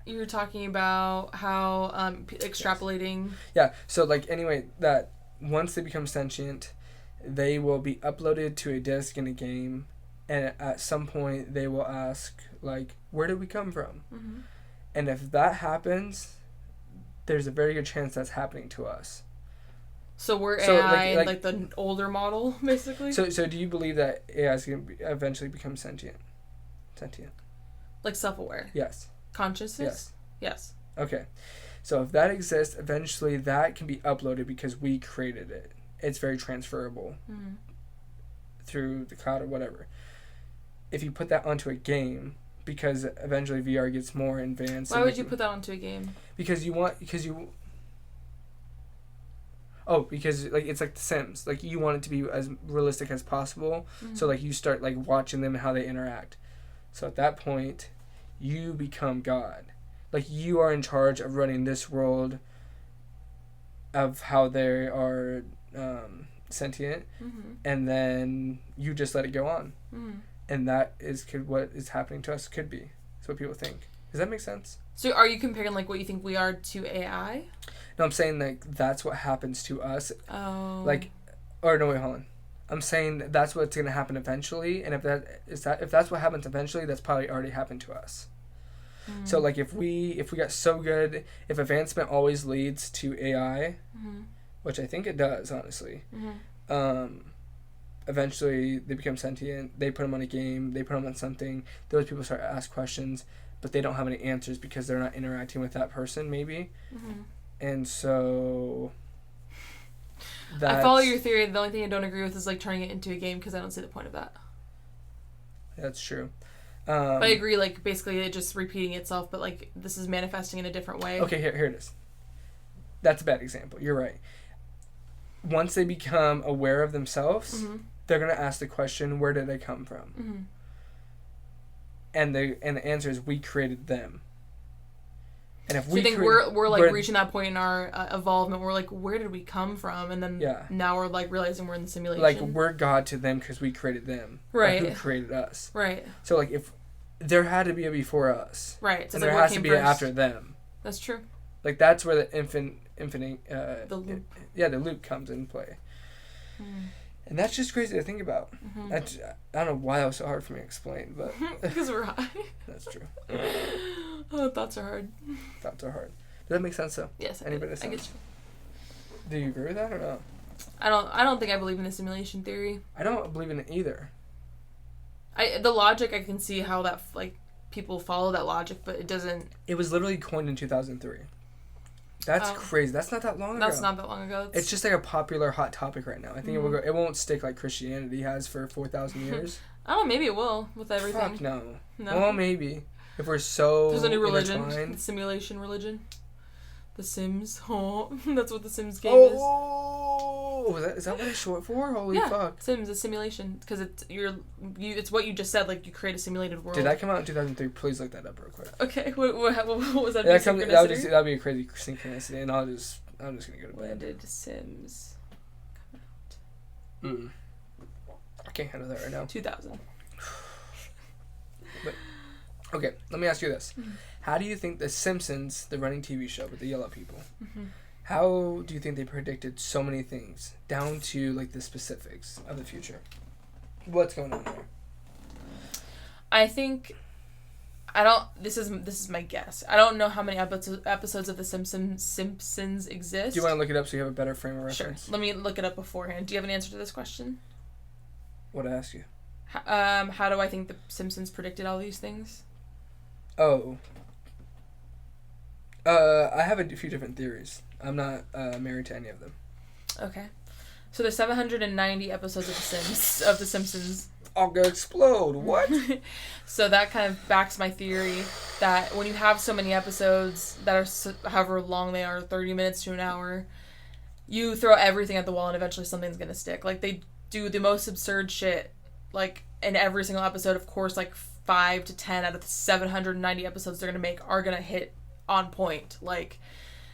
You were talking about how extrapolating. Yeah. So like anyway, that once they become sentient, they will be uploaded to a disc in a game. And at some point, they will ask, like, where did we come from? Mm-hmm. And if that happens, there's a very good chance that's happening to us. So we're AI, like the older model, basically? So do you believe that AI is going to eventually become sentient? Like self-aware? Yes. Consciousness? Yes. Okay. So if that exists, eventually that can be uploaded because we created it. It's very transferable through the cloud or whatever. If you put that onto a game, because eventually VR gets more advanced. Why would you put that onto a game? Because like it's like The Sims. Like you want it to be as realistic as possible. So like you start like watching them and how they interact. So at that point, you become God. Like you are in charge of running this world of how they are sentient, and then you just let it go on. And that is what is happening to us could be. That's what people think. Does that make sense? So are you comparing like what you think we are to AI? No, I'm saying like that's what happens to us. Oh. Like, or no, wait, hold on. I'm saying that's what's gonna happen eventually, and if that's what happens eventually, that's probably already happened to us. So like if we got so good, if advancement always leads to AI, which I think it does, honestly. Eventually they become sentient. They put them on a game. They put them on something. Those people start to ask questions, but they don't have any answers because they're not interacting with that person, maybe. And so. I follow your theory. The only thing I don't agree with is like turning it into a game because I don't see the point of that. That's true. But I agree, like, basically it just repeating itself, but, like, this is manifesting in a different way. Okay, here it is. That's a bad example. You're right. Once they become aware of themselves, they're going to ask the question, where did they come from? And the answer is, we created them. And if we think we're like, reaching that point in our evolvement, we're like, where did we come from? And then now we're, like, realizing we're in the simulation. Like, we're God to them because we created them. Right. Like, who created us. Right. So, like, if there had to be a before us. Right. So and there has to be an after them. That's true. Like, that's where the infinite... the loop. The loop comes into play. And that's just crazy to think about. I don't know why that was so hard for me to explain, but... Because we're high. That's true. Oh, thoughts are hard. Thoughts are hard. Does that make sense, though? Yes, Anybody I get you. Do you agree with that or no? I don't think I believe in the simulation theory. I don't believe in it either. The logic, I can see how that, like, people follow that logic, but it doesn't... It was literally coined in 2003. That's crazy. That's not that long ago. That's not that long ago. It's just like a popular hot topic right now. I think it won't stick like Christianity has for 4,000 years. I don't know, maybe it will with everything. Fuck no. Well, maybe. If we're so There's a new religion. The simulation religion. The Sims. Oh, that's what the Sims game is. Oh, is that what it's short for? Holy fuck. Sims, a simulation. Because it's what you just said, like you create a simulated world. Did that come out in 2003? Please look that up real quick. Okay, what was that? That'd be a crazy synchronicity, and I'm just gonna go to bed. When did Sims come out? I can't handle that right now. 2000. But, okay, let me ask you this. How do you think The Simpsons, the running TV show with the yellow people, how do you think they predicted so many things down to like the specifics of the future? What's going on there? I think this is my guess. I don't know how many episodes of The Simpsons exist. Do you want to look it up so you have a better frame of reference? Sure. Let me look it up beforehand. Do you have an answer to this question? What did I ask you? How do I think The Simpsons predicted all these things? Oh. I have a few different theories. I'm not married to any of them. Okay. So there's 790 episodes of The Simpsons. I'll go explode. What? So that kind of backs my theory that when you have so many episodes that are however long they are, 30 minutes to an hour, you throw everything at the wall and eventually something's going to stick. Like, they do the most absurd shit, like, in every single episode. Of course, like, 5 to 10 out of the 790 episodes they're going to make are going to hit on point. Like,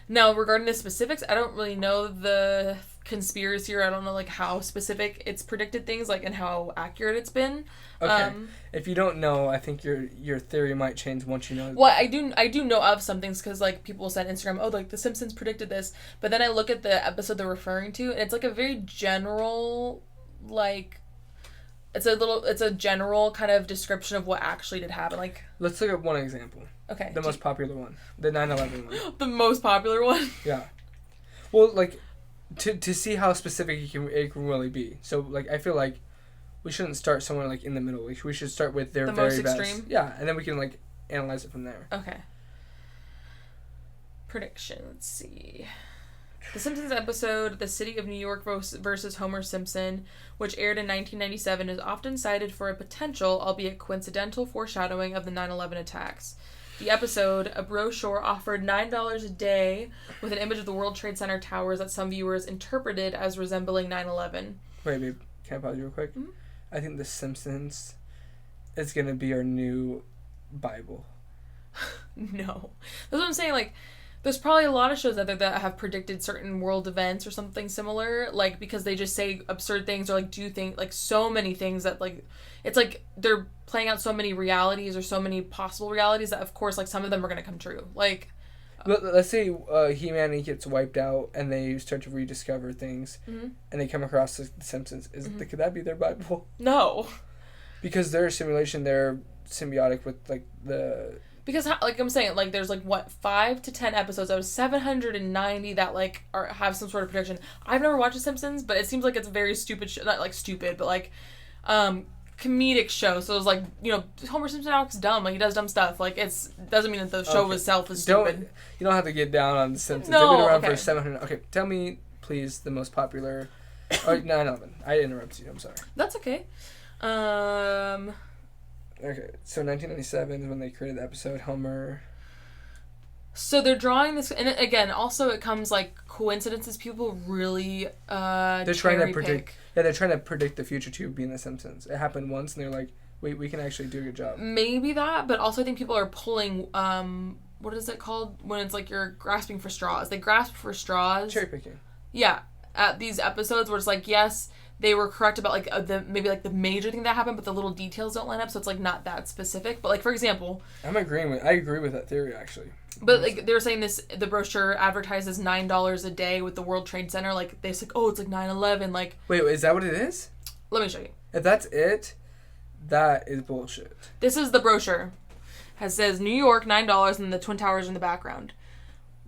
now, regarding the specifics, I don't really know the conspiracy, or I don't know, like, how specific it's predicted things, like, and how accurate it's been. Okay. If you don't know, I think your theory might change once you know. Well, I do know of some things, because, like, people said on Instagram, oh, like, The Simpsons predicted this, but then I look at the episode they're referring to, and it's, like, a very general, like, it's a general kind of description of what actually did happen. Like, let's look at one example. Okay. The most popular one. The 9/11 one. The most popular one? Yeah. Well, like, to see how specific it can really be. So like I feel like we shouldn't start somewhere like in the middle. Like, we should start with their the very most best. extreme. Yeah, and then we can like analyze it from there. Okay. Prediction. Let's see. The Simpsons episode, The City of New York versus Homer Simpson, which aired in 1997, is often cited for a potential, albeit coincidental, foreshadowing of the 9/11 attacks. The episode, a brochure offered $9 a day with an image of the World Trade Center towers that some viewers interpreted as resembling 9/11. Wait, babe, can I pause you real quick? Mm-hmm. I think The Simpsons is going to be our new Bible. No. That's what I'm saying, like, there's probably a lot of shows out there that have predicted certain world events or something similar, like, because they just say absurd things or, like, do things, like, so many things that, like, it's like they're playing out so many realities or so many possible realities that, of course, like, some of them are going to come true. Like... Let's say humanity gets wiped out and they start to rediscover things, mm-hmm. and they come across The Simpsons. Mm-hmm. Could that be their Bible? No. Because they're a simulation, they're symbiotic with, like, the... Because, like I'm saying, like, there's, like, what, 5 to 10 episodes out of 790 that, like, have some sort of prediction. I've never watched The Simpsons, but it seems like it's a very stupid show. Not, like, stupid, but, like, comedic show. So it's like, you know, Homer Simpson acts dumb. Like, he does dumb stuff. Like, doesn't mean that the show itself is stupid. You don't have to get down on The Simpsons. No, they've been around for 700... Okay, tell me, please, the most popular... Oh, 9/11. I interrupted you. I'm sorry. That's okay. Okay, so 1997 is when they created the episode. Homer... So they're drawing this... And again, also it comes, like, coincidences. People really they're trying to predict... Yeah, they're trying to predict the future, too, being The Simpsons. It happened once, and they're like, wait, we can actually do a good job. Maybe that, but also I think people are pulling... what is it called? When it's like you're grasping for straws. They grasp for straws. Cherry picking. Yeah. At these episodes where it's like, yes... They were correct about, like, maybe, like, the major thing that happened, but the little details don't line up, so it's, like, not that specific. But, like, for example... I agree with that theory, actually. But, like, they were saying the brochure advertises $9 a day with the World Trade Center. Like, they said, oh, it's, like, 9/11, like... Wait, is that what it is? Let me show you. If that's it, that is bullshit. This is the brochure. It says, New York, $9, and the Twin Towers in the background.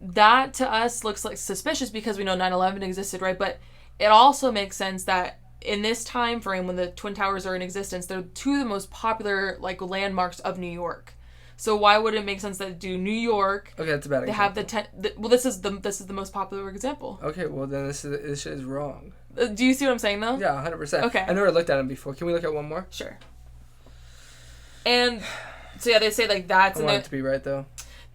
That, to us, looks, like, suspicious because we know 9/11 existed, right? But it also makes sense that in this time frame when the Twin Towers are in existence, they're two of the most popular, like, landmarks of New York. So why would it make sense that do New York? Okay, that's a bad example. Have this is the most popular example. Okay, well then this shit is wrong. Do you see what I'm saying though? Yeah, 100%. Okay. I never looked at them before. Can we look at one more? Sure. And so yeah, they say like that's. I want it to be right though.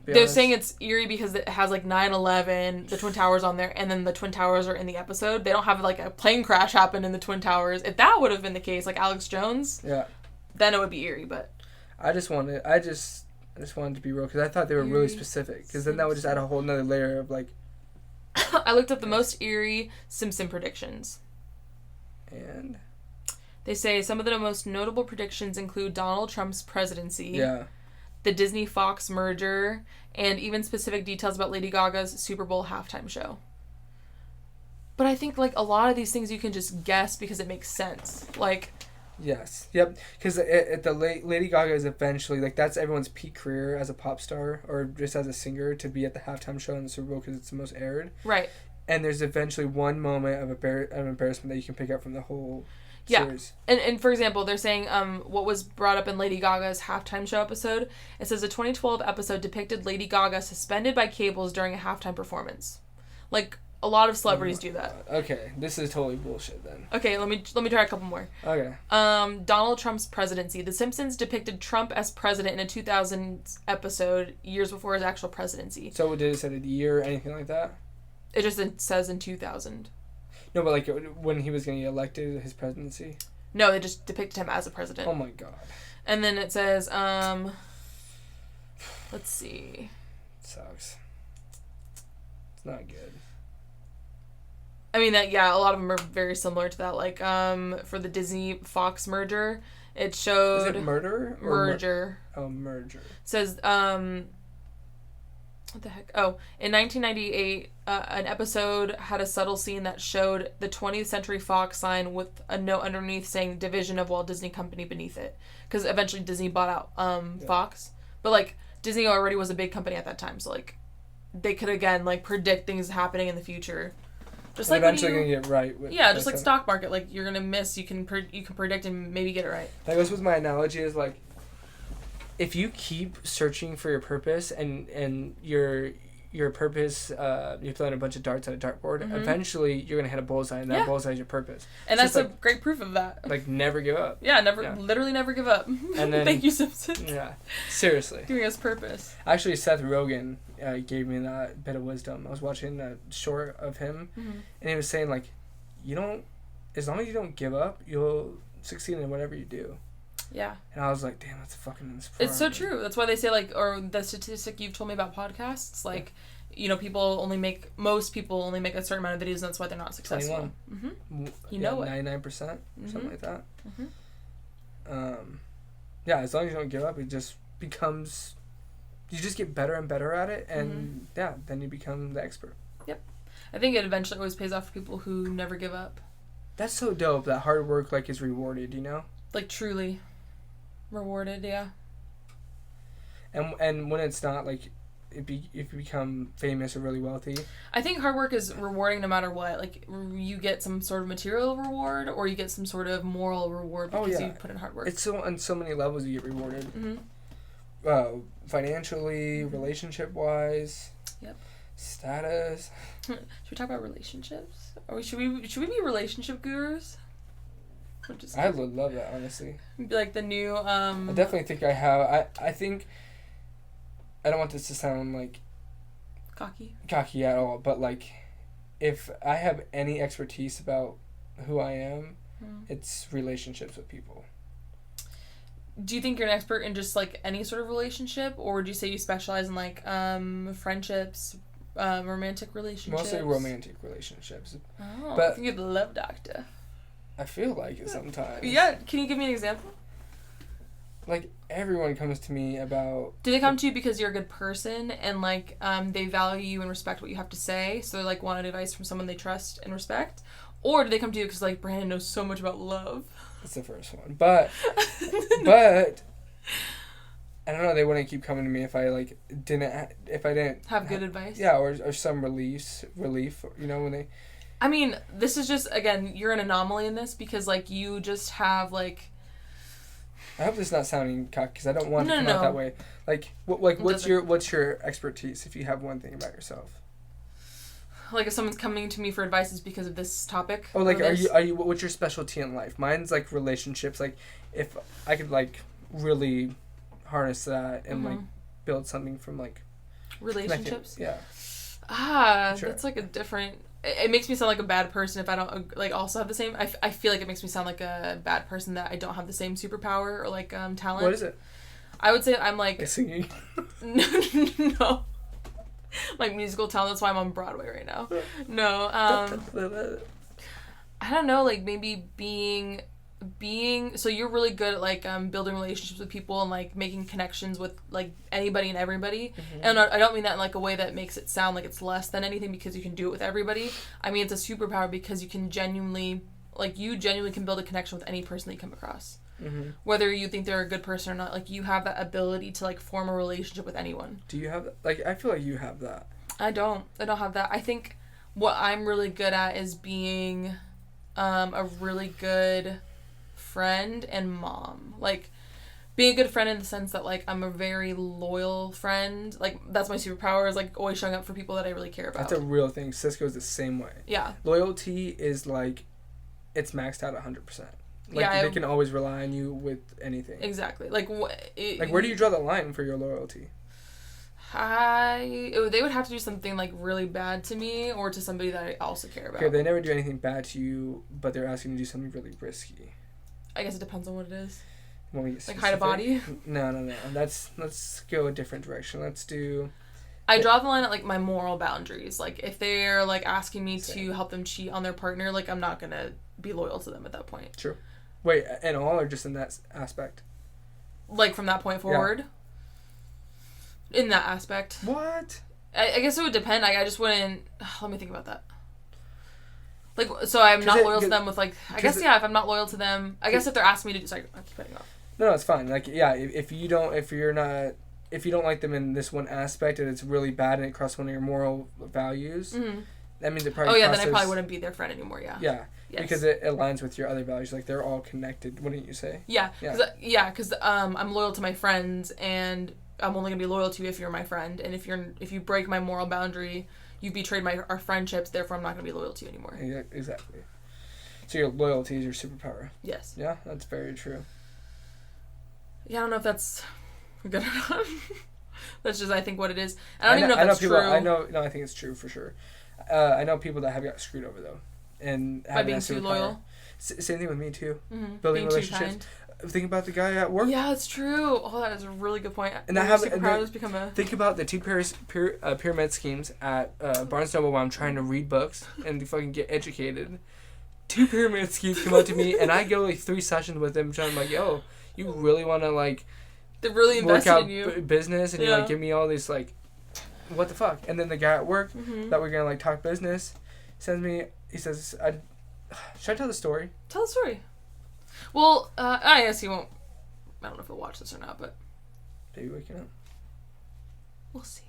They're saying it's eerie because it has like 9/11, the Twin Towers on there, and then the Twin Towers are in the episode. They don't have like a plane crash happen in the Twin Towers. If that would have been the case, like Alex Jones, yeah, then it would be eerie. But I just wanted to be real because I thought they were really specific. Because then that would just add a whole nother layer of like. I looked up the most eerie Simpson predictions. And they say some of the most notable predictions include Donald Trump's presidency. Yeah. The Disney-Fox merger, and even specific details about Lady Gaga's Super Bowl halftime show. But I think, like, a lot of these things you can just guess because it makes sense. Like... Yes. Yep. Because Lady Gaga is eventually, like, that's everyone's peak career as a pop star, or just as a singer, to be at the halftime show in the Super Bowl because it's the most aired. Right. And there's eventually one moment of embarrassment that you can pick up from the whole... Yeah, series. And for example, they're saying what was brought up in Lady Gaga's halftime show episode. It says a 2012 episode depicted Lady Gaga suspended by cables during a halftime performance. Like a lot of celebrities do that. God. Okay, this is totally bullshit then. Okay, let me try a couple more. Okay. Donald Trump's presidency. The Simpsons depicted Trump as president in a 2000 episode years before his actual presidency. So did it say the year, anything like that? It just says in 2000. No, but like when he was going to get elected, his presidency? No, they just depicted him as a president. Oh my god. And then it says, let's see. It sucks. It's not good. I mean, a lot of them are very similar to that. Like, for the Disney-Fox merger, it showed... Is it murder? Merger. Merger. It says, what the heck? Oh, in 1998, an episode had a subtle scene that showed the 20th Century Fox sign with a note underneath saying Division of Walt Disney Company beneath it. Because eventually Disney bought out Fox. But, like, Disney already was a big company at that time. So, like, they could, again, like, predict things happening in the future. Just and like eventually gonna get right. Just like stock market, like you're gonna miss, you can predict and maybe get it right. That goes with my analogy is like, if you keep searching for your purpose and your purpose, you're throwing a bunch of darts at a dartboard. Mm-hmm. Eventually, you're gonna hit a bullseye, and that bullseye is your purpose. And that's a great proof of that. Like, never give up. Yeah, literally never give up. And then, thank you, Simpsons. Yeah, seriously. Giving us purpose. Actually, Seth Rogen gave me that bit of wisdom. I was watching a short of him, and he was saying like, as long as you don't give up, you'll succeed in whatever you do. Yeah. And I was like, damn, that's fucking inspiring. It's so true. That's why they say, like, or the statistic you've told me about podcasts, like, most people only make a certain amount of videos, and that's why they're not successful. 21. Mm-hmm. You know it. 99%, something like that. Yeah, as long as you don't give up, it just becomes, you just get better and better at it, and then you become the expert. Yep. I think it eventually always pays off for people who never give up. That's so dope, that hard work, like, is rewarded, you know? Like, truly rewarded, yeah. And when it's not, like, if you become famous or really wealthy, I think hard work is rewarding no matter what. Like, you get some sort of material reward, or you get some sort of moral reward because you put in hard work. It's so on so many levels you get rewarded. Financially, relationship wise. Yep. Status. Should we talk about relationships? Or should we be relationship gurus? I would love that, honestly. Be like the new I definitely think I have. I think, I don't want this to sound like cocky at all, but like, if I have any expertise about who I am, it's relationships with people. Do you think you're an expert in just like any sort of relationship, or would you say you specialize in like friendships, romantic relationships? Mostly romantic relationships. Oh, but I think you're the love doctor. I feel like it sometimes. Yeah, can you give me an example? Like, everyone comes to me about... Do they come to you because you're a good person and, like, they value you and respect what you have to say, so they, like, want advice from someone they trust and respect? Or do they come to you because, like, Brandon knows so much about love? That's the first one. But I don't know, they wouldn't keep coming to me if I, like, didn't have good advice? Yeah, or some relief, you know, when they... I mean, this is just, again, you're an anomaly in this because, like, you just have, like... I hope this is not sounding cocky because I don't want to come out that way. Like, what's your expertise if you have one thing about yourself? Like, if someone's coming to me for advice, it's because of this topic. Oh, like, are you? What's your specialty in life? Mine's like relationships. Like, if I could like really harness that and like build something from like relationships. Yeah. Sure. That's like a different. It makes me sound like a bad person if I don't like also have the same. I feel like it makes me sound like a bad person that I don't have the same superpower or like talent. What is it? I would say I'm like singing. No. Like musical talent. That's why I'm on Broadway right now. No. I don't know. Like maybe being. So you're really good at like building relationships with people and like making connections with like anybody and everybody. And I don't mean that in like a way that makes it sound like it's less than anything because you can do it with everybody. I mean it's a superpower because you can genuinely can build a connection with any person that you come across. Whether you think they're a good person or not, like you have that ability to like form a relationship with anyone. Do you have that? Like I feel like you have that. I don't have that. I think what I'm really good at is being a really good friend and mom. Like being a good friend in the sense that like I'm a very loyal friend. Like that's my superpower is like always showing up for people that I really care about. That's a real thing. Cisco's the same way. Yeah. Loyalty is like it's maxed out 100%. Like they can always rely on you with anything. Exactly. Like where do you draw the line for your loyalty? They would have to do something like really bad to me or to somebody that I also care about. Okay, they never do anything bad to you, but they're asking you to do something really risky. I guess it depends on what it is. Like hide a body? No. Let's go a different direction. Let's do... I draw the line at, like, my moral boundaries. Like, if they're, like, asking me to help them cheat on their partner, like, I'm not gonna be loyal to them at that point. True. Wait, in all or just in that aspect? Like, from that point forward? Yeah. In that aspect. What? I guess it would depend. I just wouldn't... Let me think about that. Like, so I'm not loyal to them with, like... I guess, if I'm not loyal to them... I guess if they're asking me to do... Sorry, I keep cutting you off. No, it's fine. Like, yeah, if you don't like them in this one aspect and it's really bad and it crosses one of your moral values, that means it probably. Oh yeah, then I probably wouldn't be their friend anymore. Yeah. Yeah. Yes. Because it aligns with your other values. Like they're all connected. Wouldn't you say? Yeah. Because I'm loyal to my friends, and I'm only gonna be loyal to you if you're my friend. And if you break my moral boundary, you betrayed our friendships. Therefore, I'm not gonna be loyal to you anymore. Yeah, exactly. So your loyalty is your superpower. Yes. Yeah, that's very true. Yeah, I don't know if that's good or not. That's just, I think, what it is. I don't even know if that's true. I think it's true for sure. I know people that have got screwed over, though. And by being too loyal. Same thing with me, too. Mm-hmm. Building relationships. Think about the guy at work. Yeah, that's true. Oh, that is a really good point. And think about the two pyramid schemes at Barnes & Noble while I'm trying to read books and fucking get educated. 2 pyramid schemes come up to me, and I go like 3 sessions with them, trying to like, yo, you really want to like they're really invested work out in you. business, and you like give me all these like, what the fuck? And then the guy at work that we're gonna like talk business sends me. He says, should I tell the story? Tell the story. Well, I guess he won't. I don't know if he'll watch this or not, but Baby waking up. We'll see.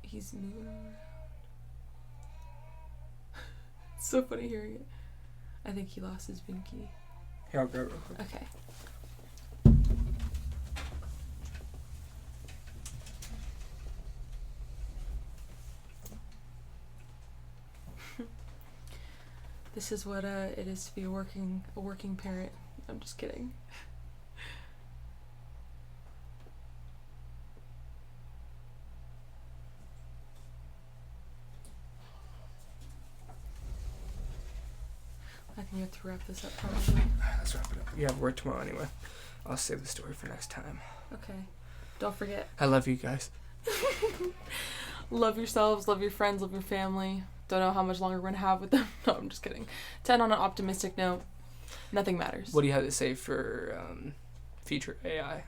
He's moving around. It's so funny hearing it. I think he lost his binky. Here, I'll grab it real quick. Okay. This is what it is to be a working parent. I'm just kidding. I think you have to wrap this up probably. Let's wrap it up. You have work tomorrow anyway. I'll save the story for next time. Okay. Don't forget. I love you guys. Love yourselves, love your friends, love your family. Don't know how much longer we're going to have with them. No, I'm just kidding. 10 on an optimistic note. Nothing matters. What do you have to say for future AI?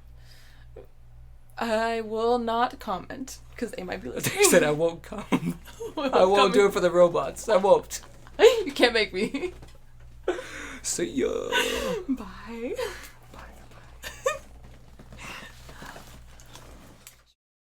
I will not comment, because they might be listening. They said I won't come. I won't do it for the robots. I won't. You can't make me. See ya. Bye.